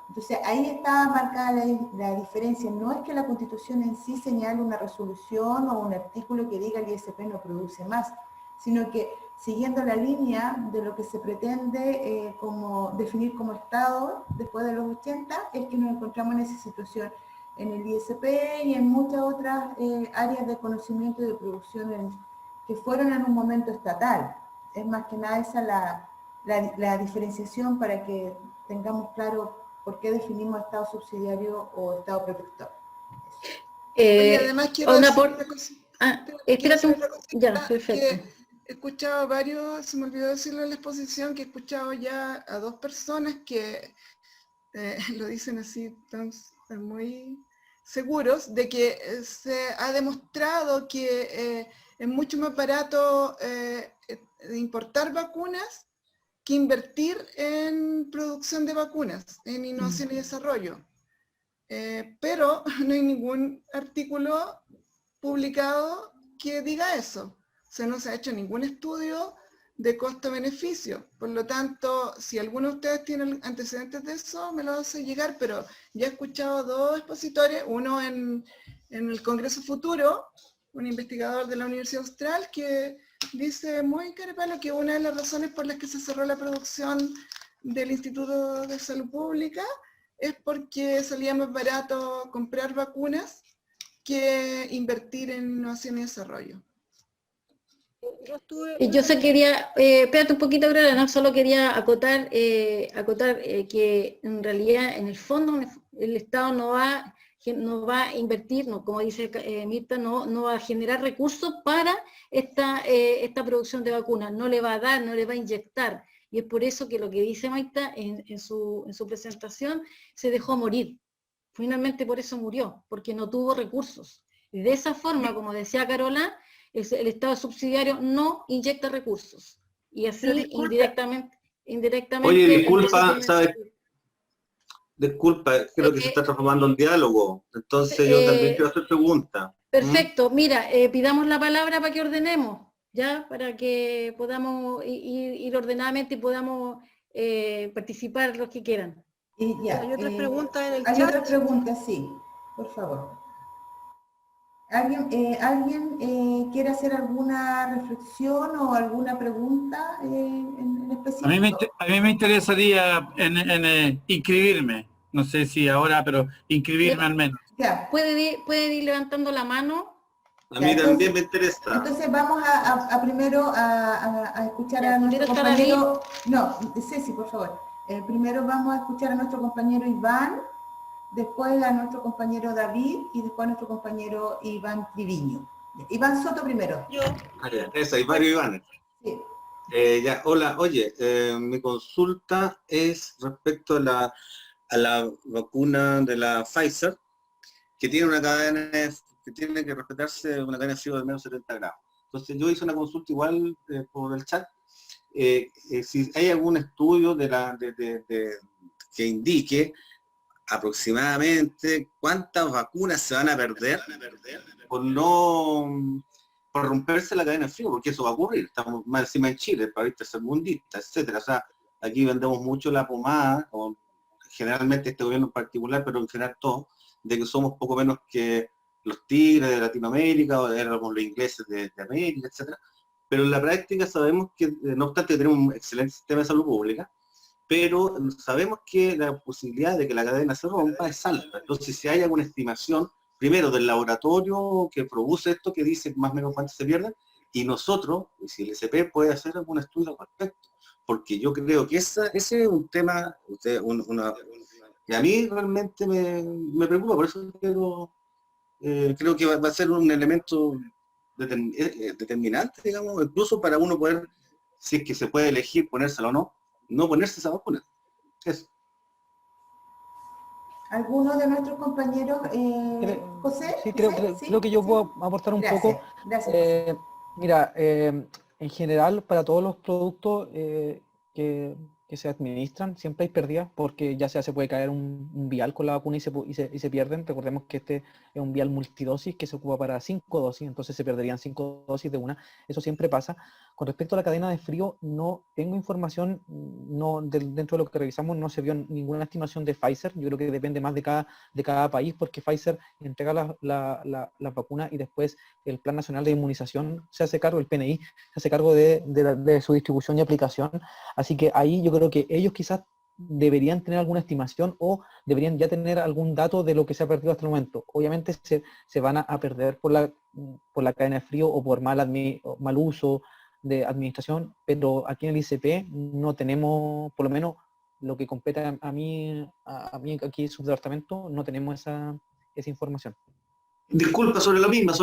Entonces, ahí está marcada la diferencia. No es que la Constitución en sí señale una resolución o un artículo que diga el ISP no produce más, sino que siguiendo la línea de lo que se pretende definir como Estado después de los 80, es que nos encontramos en esa situación en el ISP y en muchas otras áreas de conocimiento y de producción que fueron en un momento estatal. Es más que nada esa la diferenciación para que tengamos claro por qué definimos Estado subsidiario o Estado protector. Oye, además quiero decir una cosa. Espérate, ya, perfecto. He escuchado varios, se me olvidó decirlo en la exposición, que he escuchado ya a dos personas que lo dicen así, tan muy seguros, de que se ha demostrado que es mucho más barato importar vacunas que invertir en producción de vacunas, en innovación y desarrollo. Pero no hay ningún artículo publicado que diga eso. O sea, no se ha hecho ningún estudio de costo-beneficio. Por lo tanto, si alguno de ustedes tiene antecedentes de eso, me lo hace llegar, pero ya he escuchado dos expositores, uno en el Congreso Futuro, un investigador de la Universidad Austral, que dice muy carepalo que una de las razones por las que se cerró la producción del Instituto de Salud Pública es porque salía más barato comprar vacunas que invertir en innovación y desarrollo. Yo se quería, espérate un poquito, no solo quería acotar que en realidad, en el fondo, el Estado no va a invertir, no, como dice Mirta, no va a generar recursos para esta producción de vacunas, no le va a dar, no le va a inyectar. Y es por eso que lo que dice Maita en su presentación se dejó morir. Finalmente por eso murió, porque no tuvo recursos. Y de esa forma, como decía Carola, el Estado subsidiario no inyecta recursos. Y así indirectamente... Oye, disculpa, ¿sabes? Disculpa, creo que se está transformando en diálogo. Entonces yo también quiero hacer preguntas. Perfecto, mira, pidamos la palabra para que ordenemos, ¿ya? Para que podamos ir ordenadamente y podamos participar los que quieran. Hay otras preguntas en el chat. Hay otras preguntas, sí, por favor. ¿Alguien quiere hacer alguna reflexión o alguna pregunta en específico? A mí me interesaría en inscribirme. No sé si ahora, pero inscribirme al menos. Ya. ¿Pueden ir levantando la mano? A mí también me interesa. Entonces vamos a primero a escuchar a nuestro compañero... No, Ceci, por favor. Primero vamos a escuchar a nuestro compañero Iván, después a nuestro compañero David y después a nuestro compañero Iván Triviño. Iván Soto primero. Yo. Eso, hay varios Ivanes. Sí. Ya, hola, oye, mi consulta es respecto a la vacuna de la Pfizer, que tiene una cadena, que tiene que respetarse una cadena de frío de menos 70 grados. Entonces yo hice una consulta igual por el chat, si hay algún estudio que indique aproximadamente cuántas vacunas se van a perder por romperse la cadena de frío, porque eso va a ocurrir. Estamos más encima en Chile, el país tercermundista, etcétera. O sea, aquí vendemos mucho la pomada, generalmente este gobierno en particular, pero en general todos, de que somos poco menos que los tigres de Latinoamérica, o éramos los ingleses de América, etc. Pero en la práctica sabemos que, no obstante, tenemos un excelente sistema de salud pública, pero sabemos que la posibilidad de que la cadena se rompa es alta. Entonces, si hay alguna estimación, primero del laboratorio que produce esto, que dice más o menos cuánto se pierden, y nosotros, si el SP puede hacer algún estudio al respecto, porque yo creo que ese es un tema, que a mí realmente me preocupa, por eso creo que va a ser un elemento determinante, digamos, incluso para uno poder, si es que se puede elegir ponérsela o no ponerse esa vacuna. Eso. ¿Alguno de nuestros compañeros, José? Sí, creo que yo puedo aportar un poco. Gracias. Mira, en general, para todos los productos que se administran, siempre hay pérdidas, porque ya sea se puede caer un vial con la vacuna y se pierden. Recordemos que este es un vial multidosis que se ocupa para 5 dosis, entonces se perderían 5 dosis de una. Eso siempre pasa. Con respecto a la cadena de frío, no tengo información, dentro de lo que revisamos no se vio ninguna estimación de Pfizer. Yo creo que depende más de cada país, porque Pfizer entrega la vacuna y después el Plan Nacional de Inmunización se hace cargo, el PNI, se hace cargo de su distribución y aplicación. Así que ahí yo creo que ellos quizás deberían tener alguna estimación o deberían ya tener algún dato de lo que se ha perdido hasta el momento. Obviamente se van a perder por la cadena de frío o por mal uso de administración, pero aquí en el ICP no tenemos, por lo menos lo que compete a mí aquí en su departamento, no tenemos esa información. Disculpa, sobre la misma,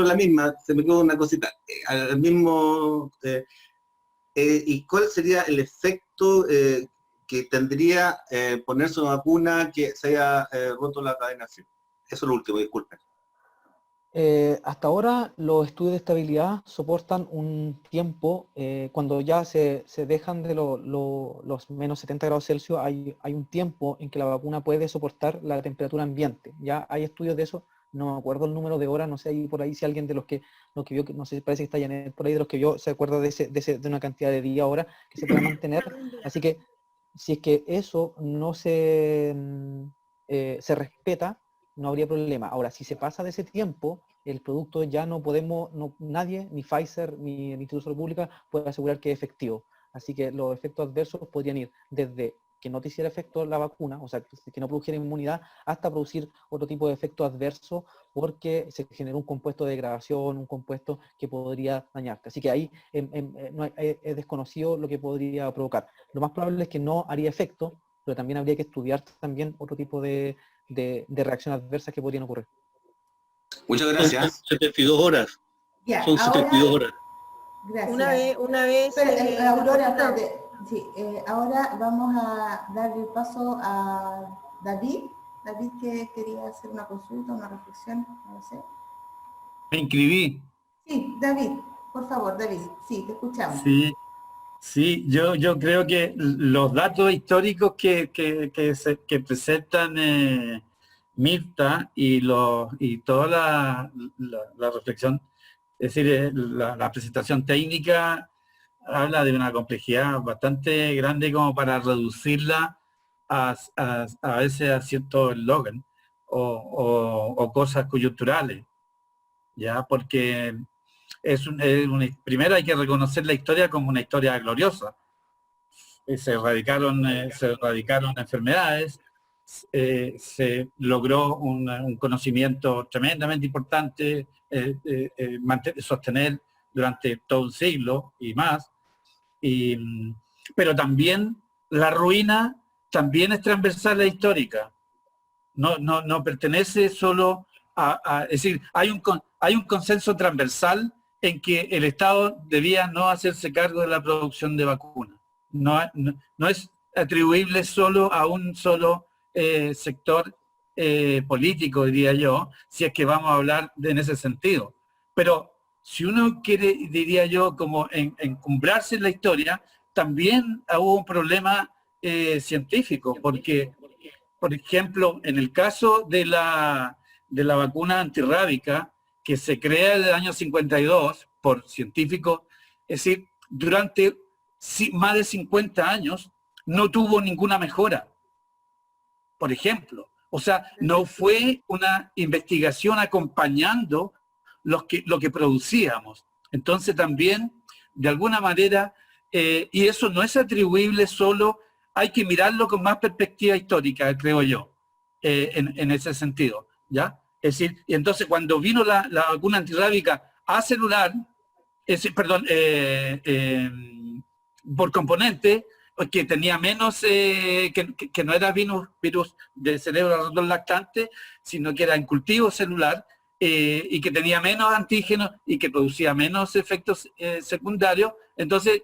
se me quedó una cosita. Al mismo, ¿y cuál sería el efecto que tendría ponerse una vacuna que se haya roto la cadena fría? Eso es lo último, disculpen. Hasta ahora los estudios de estabilidad soportan un tiempo, cuando ya se dejan de los menos 70 grados Celsius, hay un tiempo en que la vacuna puede soportar la temperatura ambiente. Ya hay estudios de eso, no me acuerdo el número de horas, no sé ahí por ahí si alguien de los que vio, no sé, parece que está Janet por ahí, de los que vio, se acuerda de una cantidad de días, horas que se puede mantener. Así que si es que eso no se respeta, no habría problema. Ahora, si se pasa de ese tiempo, el producto ya nadie, ni Pfizer, ni el Instituto de Salud Pública, puede asegurar que es efectivo. Así que los efectos adversos podrían ir desde que no te hiciera efecto la vacuna, o sea, que no produjera inmunidad, hasta producir otro tipo de efecto adverso porque se generó un compuesto de degradación, un compuesto que podría dañarte. Así que ahí es desconocido lo que podría provocar. Lo más probable es que no haría efecto, pero también habría que estudiar también otro tipo de reacciones adversas que podrían ocurrir. Muchas gracias. 72 horas. Ya, son 72 horas. Gracias. Una vez Aurora, espérate. Sí, ahora vamos a darle paso a David. David, que quería hacer una consulta, una reflexión, no sé. Me inscribí. Sí, David, por favor, David. Sí, te escuchamos. Sí, yo creo que los datos históricos que presentan Mirta y toda la reflexión, es decir, la presentación técnica habla de una complejidad bastante grande como para reducirla a veces a ciertos eslogan o cosas coyunturales, ¿ya? Porque primero hay que reconocer la historia como una historia gloriosa. Se erradicaron enfermedades, se logró un conocimiento tremendamente importante, sostener durante todo un siglo y más, pero también la ruina también es transversal e histórica. No pertenece solo es decir, hay un consenso transversal en que el Estado debía no hacerse cargo de la producción de vacunas. No es atribuible solo a un solo sector político, diría yo, si es que vamos a hablar en ese sentido. Pero si uno quiere, diría yo, como encumbrarse en la historia, también hubo un problema científico, porque, por ejemplo, en el caso de la vacuna antirrábica, que se crea en el año 52 por científicos, es decir, durante más de 50 años no tuvo ninguna mejora. por ejemplo. O sea, no fue una investigación acompañando lo que producíamos. Entonces también, de alguna manera, y eso no es atribuible solo, hay que mirarlo con más perspectiva histórica, creo yo, en ese sentido, ¿ya? Es decir, y entonces cuando vino la vacuna antirrábica a celular, por componente, que tenía menos, que no era virus de cerebro ratón lactante, sino que era en cultivo celular, y que tenía menos antígenos y que producía menos efectos secundarios. Entonces,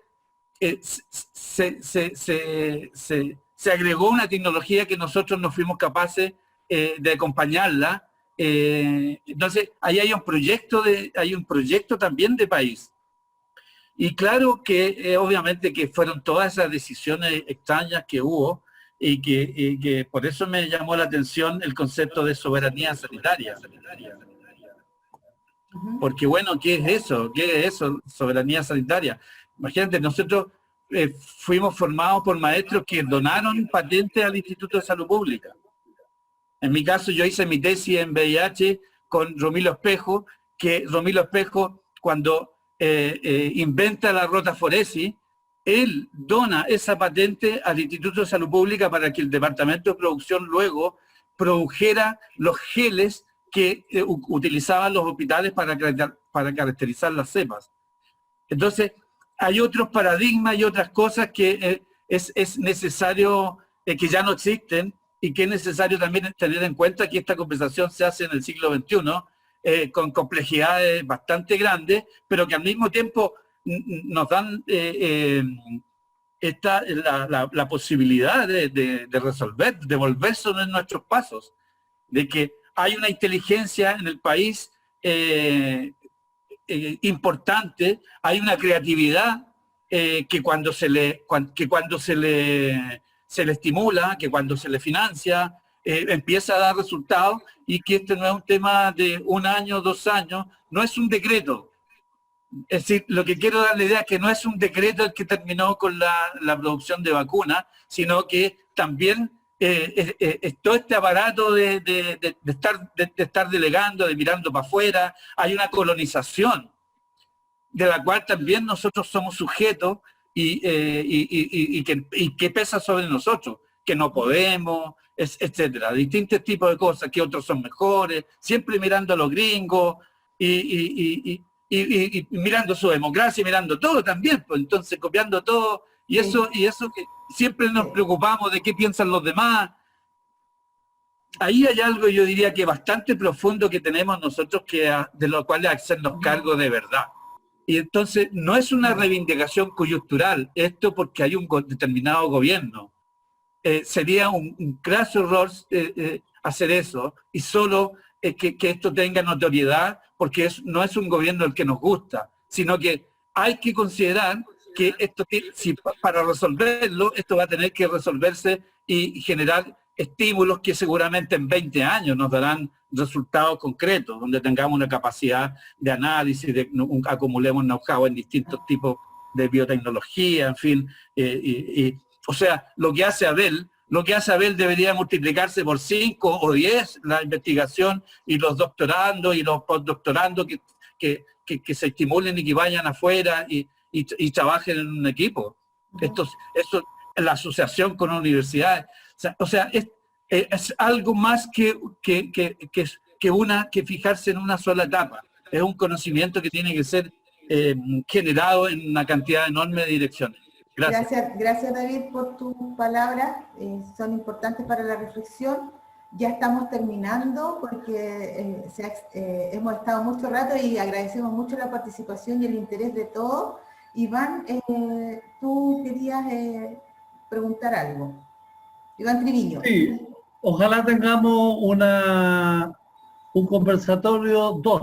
se agregó una tecnología que nosotros no fuimos capaces de acompañarla. Entonces, ahí hay un proyecto también de país. Y claro que obviamente que fueron todas esas decisiones extrañas que hubo y que por eso me llamó la atención el concepto de soberanía sanitaria. Porque bueno, ¿qué es eso? ¿Qué es eso? Soberanía sanitaria. Imagínate, nosotros fuimos formados por maestros que donaron patentes al Instituto de Salud Pública. En mi caso, yo hice mi tesis en VIH con Romilo Espejo, que Romilo Espejo, cuando inventa la rotaforesis, él dona esa patente al Instituto de Salud Pública para que el Departamento de Producción luego produjera los geles que utilizaban los hospitales para caracterizar las cepas. Entonces, hay otros paradigmas y otras cosas que es necesario, que ya no existen, y que es necesario también tener en cuenta que esta conversación se hace en el siglo XXI, con complejidades bastante grandes, pero que al mismo tiempo nos dan la posibilidad de resolver, de volver sobre nuestros pasos, de que hay una inteligencia en el país importante, hay una creatividad que cuando se le estimula, que cuando se le financia, empieza a dar resultados, y que este no es un tema de 1 año, 2 años, no es un decreto. Es decir, lo que quiero dar la idea es que no es un decreto el que terminó con la producción de vacunas, sino que también todo este aparato de estar delegando, de mirando para afuera, hay una colonización de la cual también nosotros somos sujetos y que pesa sobre nosotros, que no podemos, etcétera, distintos tipos de cosas, que otros son mejores, siempre mirando a los gringos y mirando su democracia, mirando todo también, pues entonces copiando todo, y eso que siempre nos preocupamos de qué piensan los demás. Ahí hay algo, yo diría que bastante profundo que tenemos nosotros, de lo cual hacernos cargo de verdad. Y entonces no es una reivindicación coyuntural, esto porque hay un determinado gobierno. Sería un craso error hacer eso, y solo que esto tenga notoriedad, porque no es un gobierno el que nos gusta, sino que hay que considerar que esto, para resolverlo, esto va a tener que resolverse y generar estímulos que seguramente en 20 años nos darán resultados concretos, donde tengamos una capacidad de análisis, acumulemos know-how en distintos tipos de biotecnología, en fin. O sea, lo que hace Abel debería multiplicarse por 5 o 10 la investigación, y los doctorandos y los postdoctorandos que se estimulen y que vayan afuera y trabajen en un equipo. Esto, la asociación con universidades. O sea, es algo más que fijarse en una sola etapa. Es un conocimiento que tiene que ser generado en una cantidad enorme de direcciones. Gracias David por tus palabras, son importantes para la reflexión. Ya estamos terminando porque hemos estado mucho rato y agradecemos mucho la participación y el interés de todos. Iván, tú querías preguntar algo. Iván Triviño. Sí, ojalá tengamos un conversatorio 2,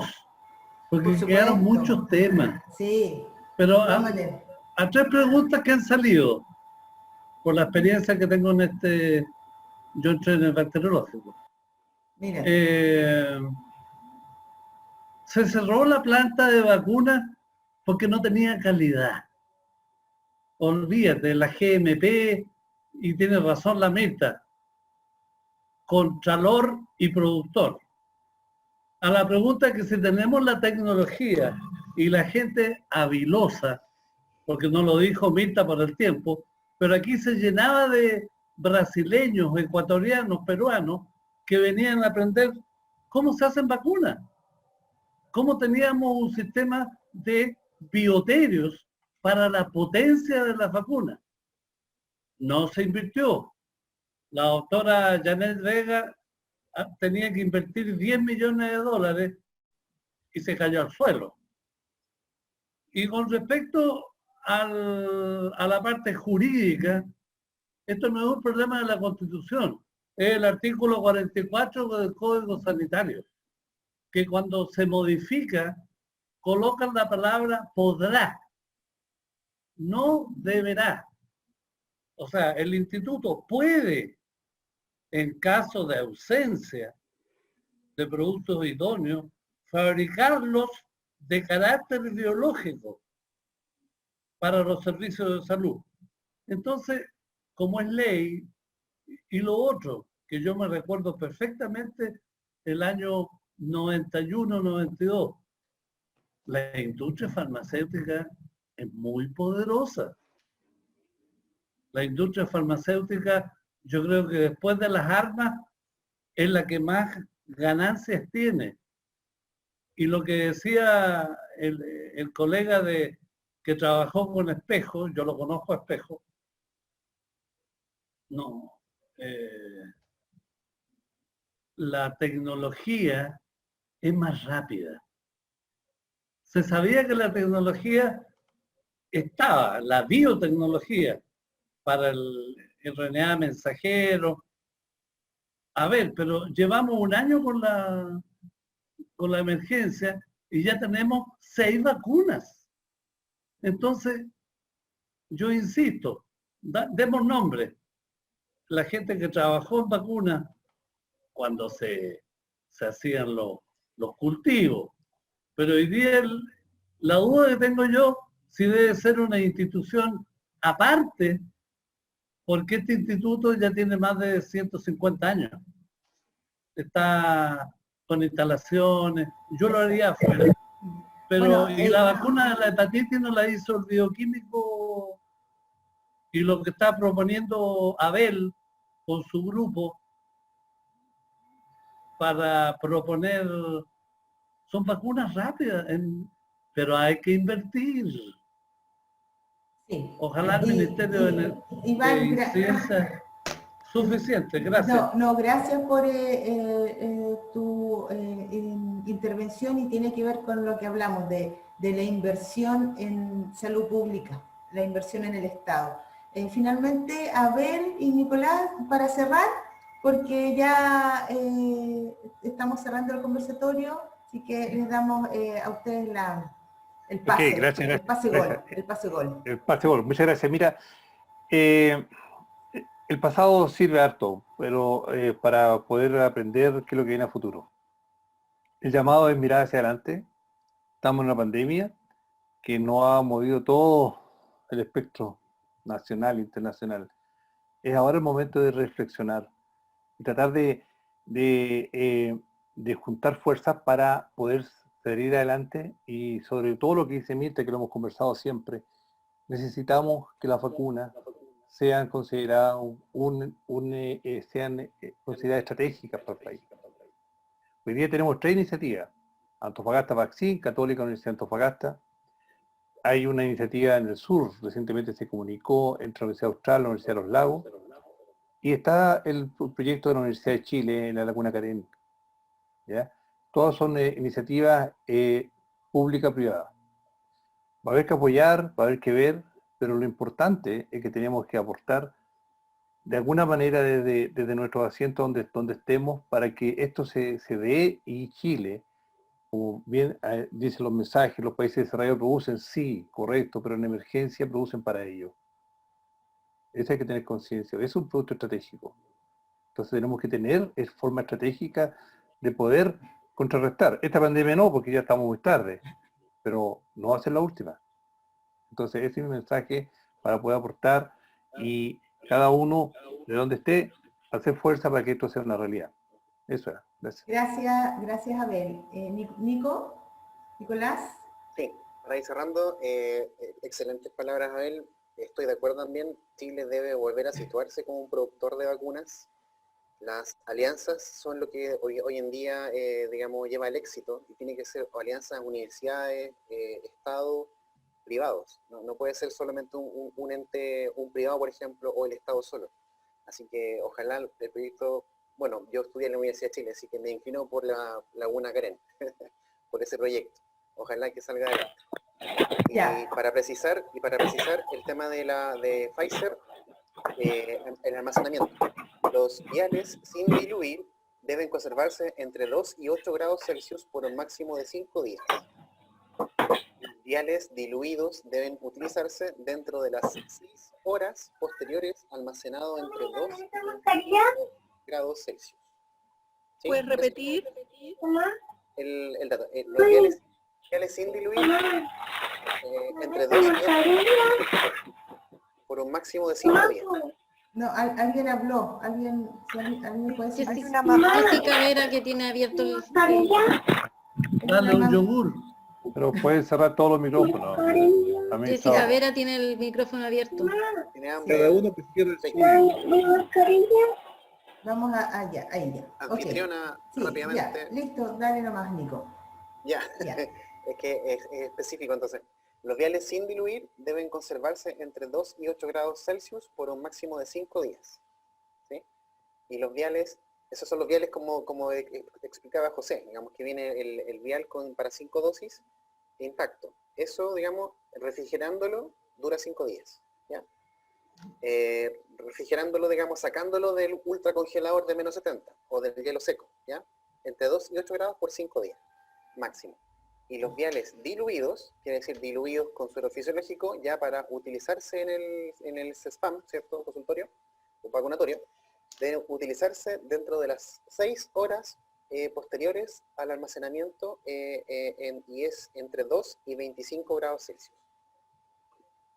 porque quedaron muchos temas. Sí. Pero a 3 preguntas que han salido, por la experiencia que tengo yo entré en el bacteriológico. Mira. Se cerró la planta de vacunas porque no tenía calidad. Olvídate, la GMP, y tiene razón la Mirta. contralor y productor. A la pregunta que si tenemos la tecnología y la gente habilosa, porque no lo dijo Mirta por el tiempo, pero aquí se llenaba de brasileños, ecuatorianos, peruanos, que venían a aprender cómo se hacen vacunas, cómo teníamos un sistema de bioterios para la potencia de las vacunas. No se invirtió. La doctora Janet Vega tenía que invertir 10 millones de dólares y se cayó al suelo. Y con respecto a la parte jurídica, esto no es un problema de la Constitución, es el artículo 44 del Código Sanitario, que cuando se modifica, colocan la palabra podrá, no deberá. O sea, el instituto puede, en caso de ausencia de productos idóneos, fabricarlos de carácter biológico para los servicios de salud. Entonces, como es ley, y lo otro, que yo me recuerdo perfectamente el año 91-92, la industria farmacéutica es muy poderosa. La industria farmacéutica, yo creo que después de las armas, es la que más ganancias tiene. Y lo que decía el colega que trabajó con Espejo, yo lo conozco a Espejo, no, la tecnología es más rápida. Se sabía que la tecnología estaba, la biotecnología, para el RNA mensajero. A ver, pero llevamos un año con la emergencia y ya tenemos 6 vacunas. Entonces, yo insisto, demos nombre. La gente que trabajó en vacunas cuando se hacían los cultivos. Pero hoy día la duda que tengo yo, si debe ser una institución aparte, porque este instituto ya tiene más de 150 años. Está con instalaciones, yo lo haría afuera. Pero Bueno, y la vacuna de la hepatitis no la hizo el bioquímico, y lo que está proponiendo Abel con su grupo para proponer son vacunas rápidas, pero hay que invertir. Sí. Ojalá el Ministerio de Ciencia suficiente. Gracias. No, gracias por tu intervención, y tiene que ver con lo que hablamos de la inversión en salud pública, la inversión en el Estado. Finalmente, Abel y Nicolás, para cerrar, porque ya estamos cerrando el conversatorio, así que les damos a ustedes el pase, Okay, gracias, el pase gol. El pase gol. Muchas gracias. Mira, el pasado sirve harto, pero para poder aprender qué es lo que viene a futuro. El llamado es mirar hacia adelante. Estamos en una pandemia que nos ha movido todo el espectro nacional e internacional. Es ahora el momento de reflexionar y tratar de juntar fuerzas para poder salir adelante, y sobre todo lo que dice Mirta, que lo hemos conversado siempre, necesitamos que las vacunas sean consideradas consideradas estratégicas para el país. Hoy día tenemos 3 iniciativas: Antofagasta Vaccine, Católica Universidad de Antofagasta. Hay una iniciativa en el sur, recientemente se comunicó, entre la Universidad Austral y la Universidad de los Lagos, y está el proyecto de la Universidad de Chile en la Laguna Carén. ¿Ya? Todas son iniciativas pública-privadas. Va a haber que apoyar, va a haber que ver, pero lo importante es que tenemos que aportar de alguna manera desde nuestros asientos donde estemos, para que esto se dé. Y Chile, como bien dicen los mensajes, los países desarrollados producen, sí, correcto, pero en emergencia producen para ello. Eso hay que tener conciencia, es un producto estratégico. Entonces tenemos que tener forma estratégica de poder contrarrestar. Esta pandemia no, porque ya estamos muy tarde, pero no va a ser la última. Entonces ese es mi mensaje para poder aportar, y cada uno de donde esté hacer fuerza para que esto sea una realidad. Eso era. Gracias. Gracias Abel. Nico, Nicolás. Sí, para ir cerrando, excelentes palabras, Abel. Estoy de acuerdo también, Chile debe volver a situarse como un productor de vacunas. Las alianzas son lo que hoy en día, digamos, lleva el éxito, y tiene que ser alianzas universidades, Estado, privados. No puede ser solamente un ente, un privado, por ejemplo, o el Estado solo. Así que ojalá el proyecto, bueno, yo estudié en la Universidad de Chile, así que me inclino por la Laguna Karen, por ese proyecto. Ojalá que salga adelante. Y para precisar el tema de Pfizer, el almacenamiento. Los viales sin diluir deben conservarse entre 2 y 8 grados Celsius por un máximo de 5 días. Los viales diluidos deben utilizarse dentro de las 6 horas posteriores, almacenado entre 2 y 5 grados Celsius. ¿Sí? ¿Puedes repetir? El dato. Los viales sin diluir entre 2 y 8 por un máximo de 5 días. No, alguien habló, alguien puede decir. Hay una mamá. Jessica Vera que tiene abierto el... Dale un yogur. Pero pueden cerrar todos los micrófonos. Jessica Vera tiene el micrófono abierto. Cada uno que cierre el suyo. Vamos allá, ahí ya. Anfitriona, sí, rápidamente. Ya, listo, dale nomás, Nico. Ya. Es que es específico, entonces. Los viales sin diluir deben conservarse entre 2 y 8 grados Celsius por un máximo de 5 días. ¿Sí? Y los viales, esos son los viales como explicaba José, digamos que viene el vial para 5 dosis intacto. Eso, digamos, refrigerándolo dura 5 días. ¿Ya? Refrigerándolo, digamos, sacándolo del ultracongelador de -70 o del hielo seco, ¿ya? Entre 2 y 8 grados por 5 días, máximo. Y los viales diluidos, quiere decir diluidos con suero fisiológico, ya para utilizarse en el CESPAM, ¿cierto? Consultorio o vacunatorio, deben utilizarse dentro de las 6 horas posteriores al almacenamiento y es entre 2 y 25 grados Celsius.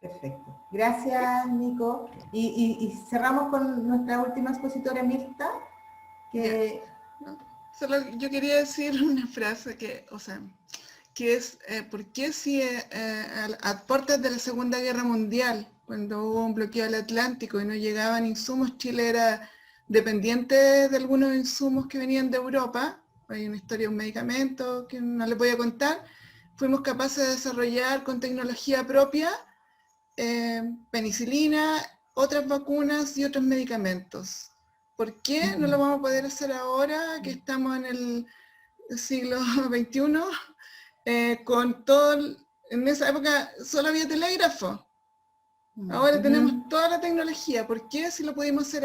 Perfecto. Gracias, Nico. Y cerramos con nuestra última expositora, Mirta, que... Solo yo quería decir una frase que es, ¿por qué si a puertas de la Segunda Guerra Mundial, cuando hubo un bloqueo del Atlántico y no llegaban insumos, Chile era dependiente de algunos insumos que venían de Europa? Hay una historia de un medicamento que no les voy a contar. Fuimos capaces de desarrollar con tecnología propia penicilina, otras vacunas y otros medicamentos. ¿Por qué no lo vamos a poder hacer ahora que estamos en el siglo XXI? Con todo, en esa época solo había telégrafo. Ahora tenemos toda la tecnología. ¿Por qué si lo pudimos hacer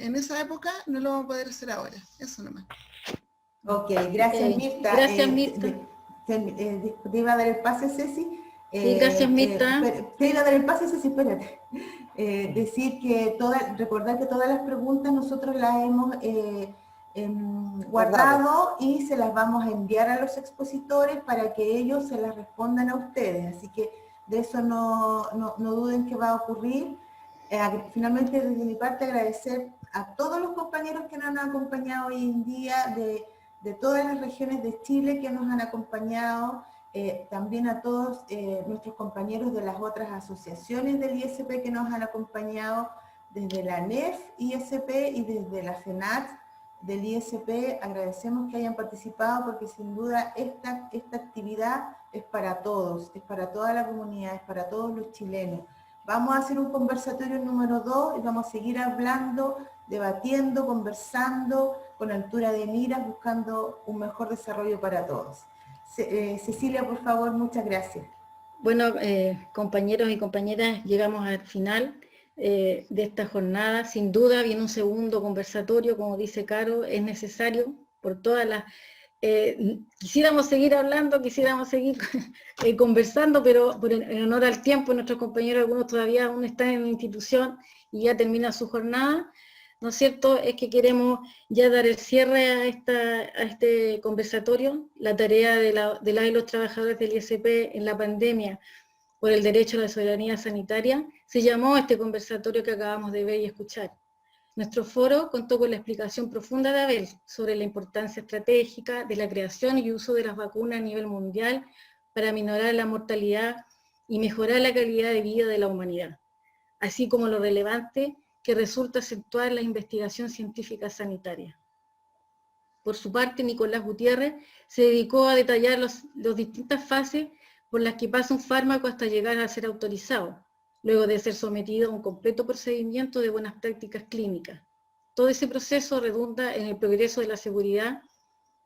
en esa época no lo vamos a poder hacer ahora? Eso nomás. Ok, gracias Mirta. Gracias Mirta. Te iba a dar el pase, Ceci. Sí, gracias Mirta. Te iba a dar el pase, Ceci, espérate. Decir que recordar que todas las preguntas nosotros las hemos guardado y se las vamos a enviar a los expositores para que ellos se las respondan a ustedes. Así que de eso no duden que va a ocurrir. Finalmente, desde mi parte, agradecer a todos los compañeros que nos han acompañado hoy en día, de todas las regiones de Chile que nos han acompañado, también a todos nuestros compañeros de las otras asociaciones del ISP que nos han acompañado, desde la NEF ISP y desde la FENAT del ISP. Agradecemos que hayan participado porque sin duda esta actividad es para todos, es para toda la comunidad, es para todos los chilenos. Vamos a hacer un conversatorio número 2 y vamos a seguir hablando, debatiendo, conversando con altura de miras, buscando un mejor desarrollo para todos. Cecilia, por favor, muchas gracias. Bueno, compañeros y compañeras, llegamos al final de esta jornada. Sin duda viene un segundo conversatorio, como dice Caro, es necesario por todas las... quisiéramos seguir hablando, quisiéramos seguir conversando, pero en honor al tiempo, nuestros compañeros, algunos todavía aún están en la institución y ya termina su jornada, ¿no es cierto? Es que queremos ya dar el cierre a este conversatorio, la tarea de las y los trabajadores del ISP en la pandemia por el derecho a la soberanía sanitaria. Se llamó este conversatorio que acabamos de ver y escuchar. Nuestro foro contó con la explicación profunda de Abel sobre la importancia estratégica de la creación y uso de las vacunas a nivel mundial para minorar la mortalidad y mejorar la calidad de vida de la humanidad, así como lo relevante que resulta acentuar la investigación científica sanitaria. Por su parte, Nicolás Gutiérrez se dedicó a detallar las distintas fases por las que pasa un fármaco hasta llegar a ser autorizado, luego de ser sometido a un completo procedimiento de buenas prácticas clínicas. Todo ese proceso redunda en el progreso de la seguridad,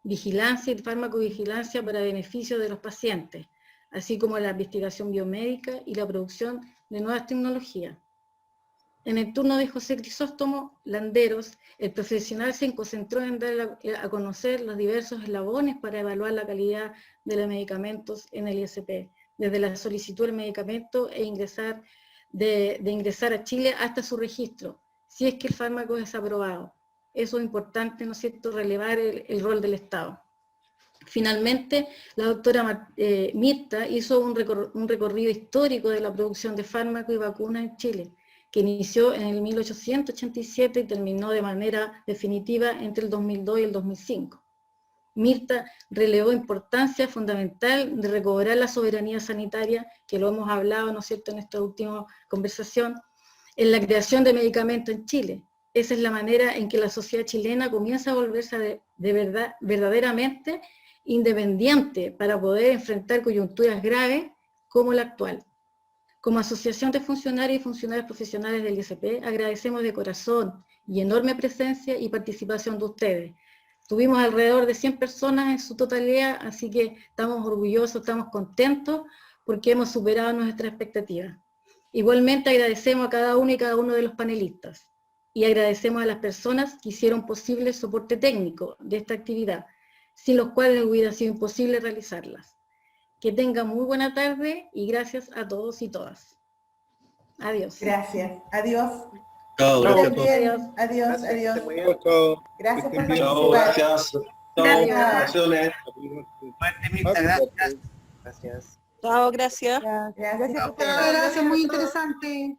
vigilancia y farmacovigilancia para beneficio de los pacientes, así como la investigación biomédica y la producción de nuevas tecnologías. En el turno de José Crisóstomo Landeros, el profesional se concentró en dar a conocer los diversos eslabones para evaluar la calidad de los medicamentos en el ISP, desde la solicitud del medicamento e ingresar a Chile hasta su registro, si es que el fármaco es aprobado. Eso es importante, ¿no es cierto?, relevar el rol del Estado. Finalmente, la doctora Mirta hizo un recorrido histórico de la producción de fármacos y vacunas en Chile, que inició en el 1887 y terminó de manera definitiva entre el 2002 y el 2005. Mirta relevó importancia fundamental de recobrar la soberanía sanitaria, que lo hemos hablado, ¿no es cierto?, en esta última conversación, en la creación de medicamentos en Chile. Esa es la manera en que la sociedad chilena comienza a volverse verdaderamente independiente para poder enfrentar coyunturas graves como la actual. Como Asociación de Funcionarios y Funcionarios Profesionales del ISP, agradecemos de corazón y enorme presencia y participación de ustedes. Tuvimos alrededor de 100 personas en su totalidad, así que estamos orgullosos, estamos contentos porque hemos superado nuestras expectativas. Igualmente agradecemos a cada uno y cada uno de los panelistas y agradecemos a las personas que hicieron posible el soporte técnico de esta actividad, sin los cuales hubiera sido imposible realizarlas. Que tengan muy buena tarde y gracias a todos y todas. Adiós. Gracias. Adiós. Chao, gracias a todos. Adiós. Adiós. Adiós. Chao. Gracias por Chao, participar. gracias. Chao, gracias. Gracias. Chao, gracias. Gracias. Muchas gracias, muy interesante.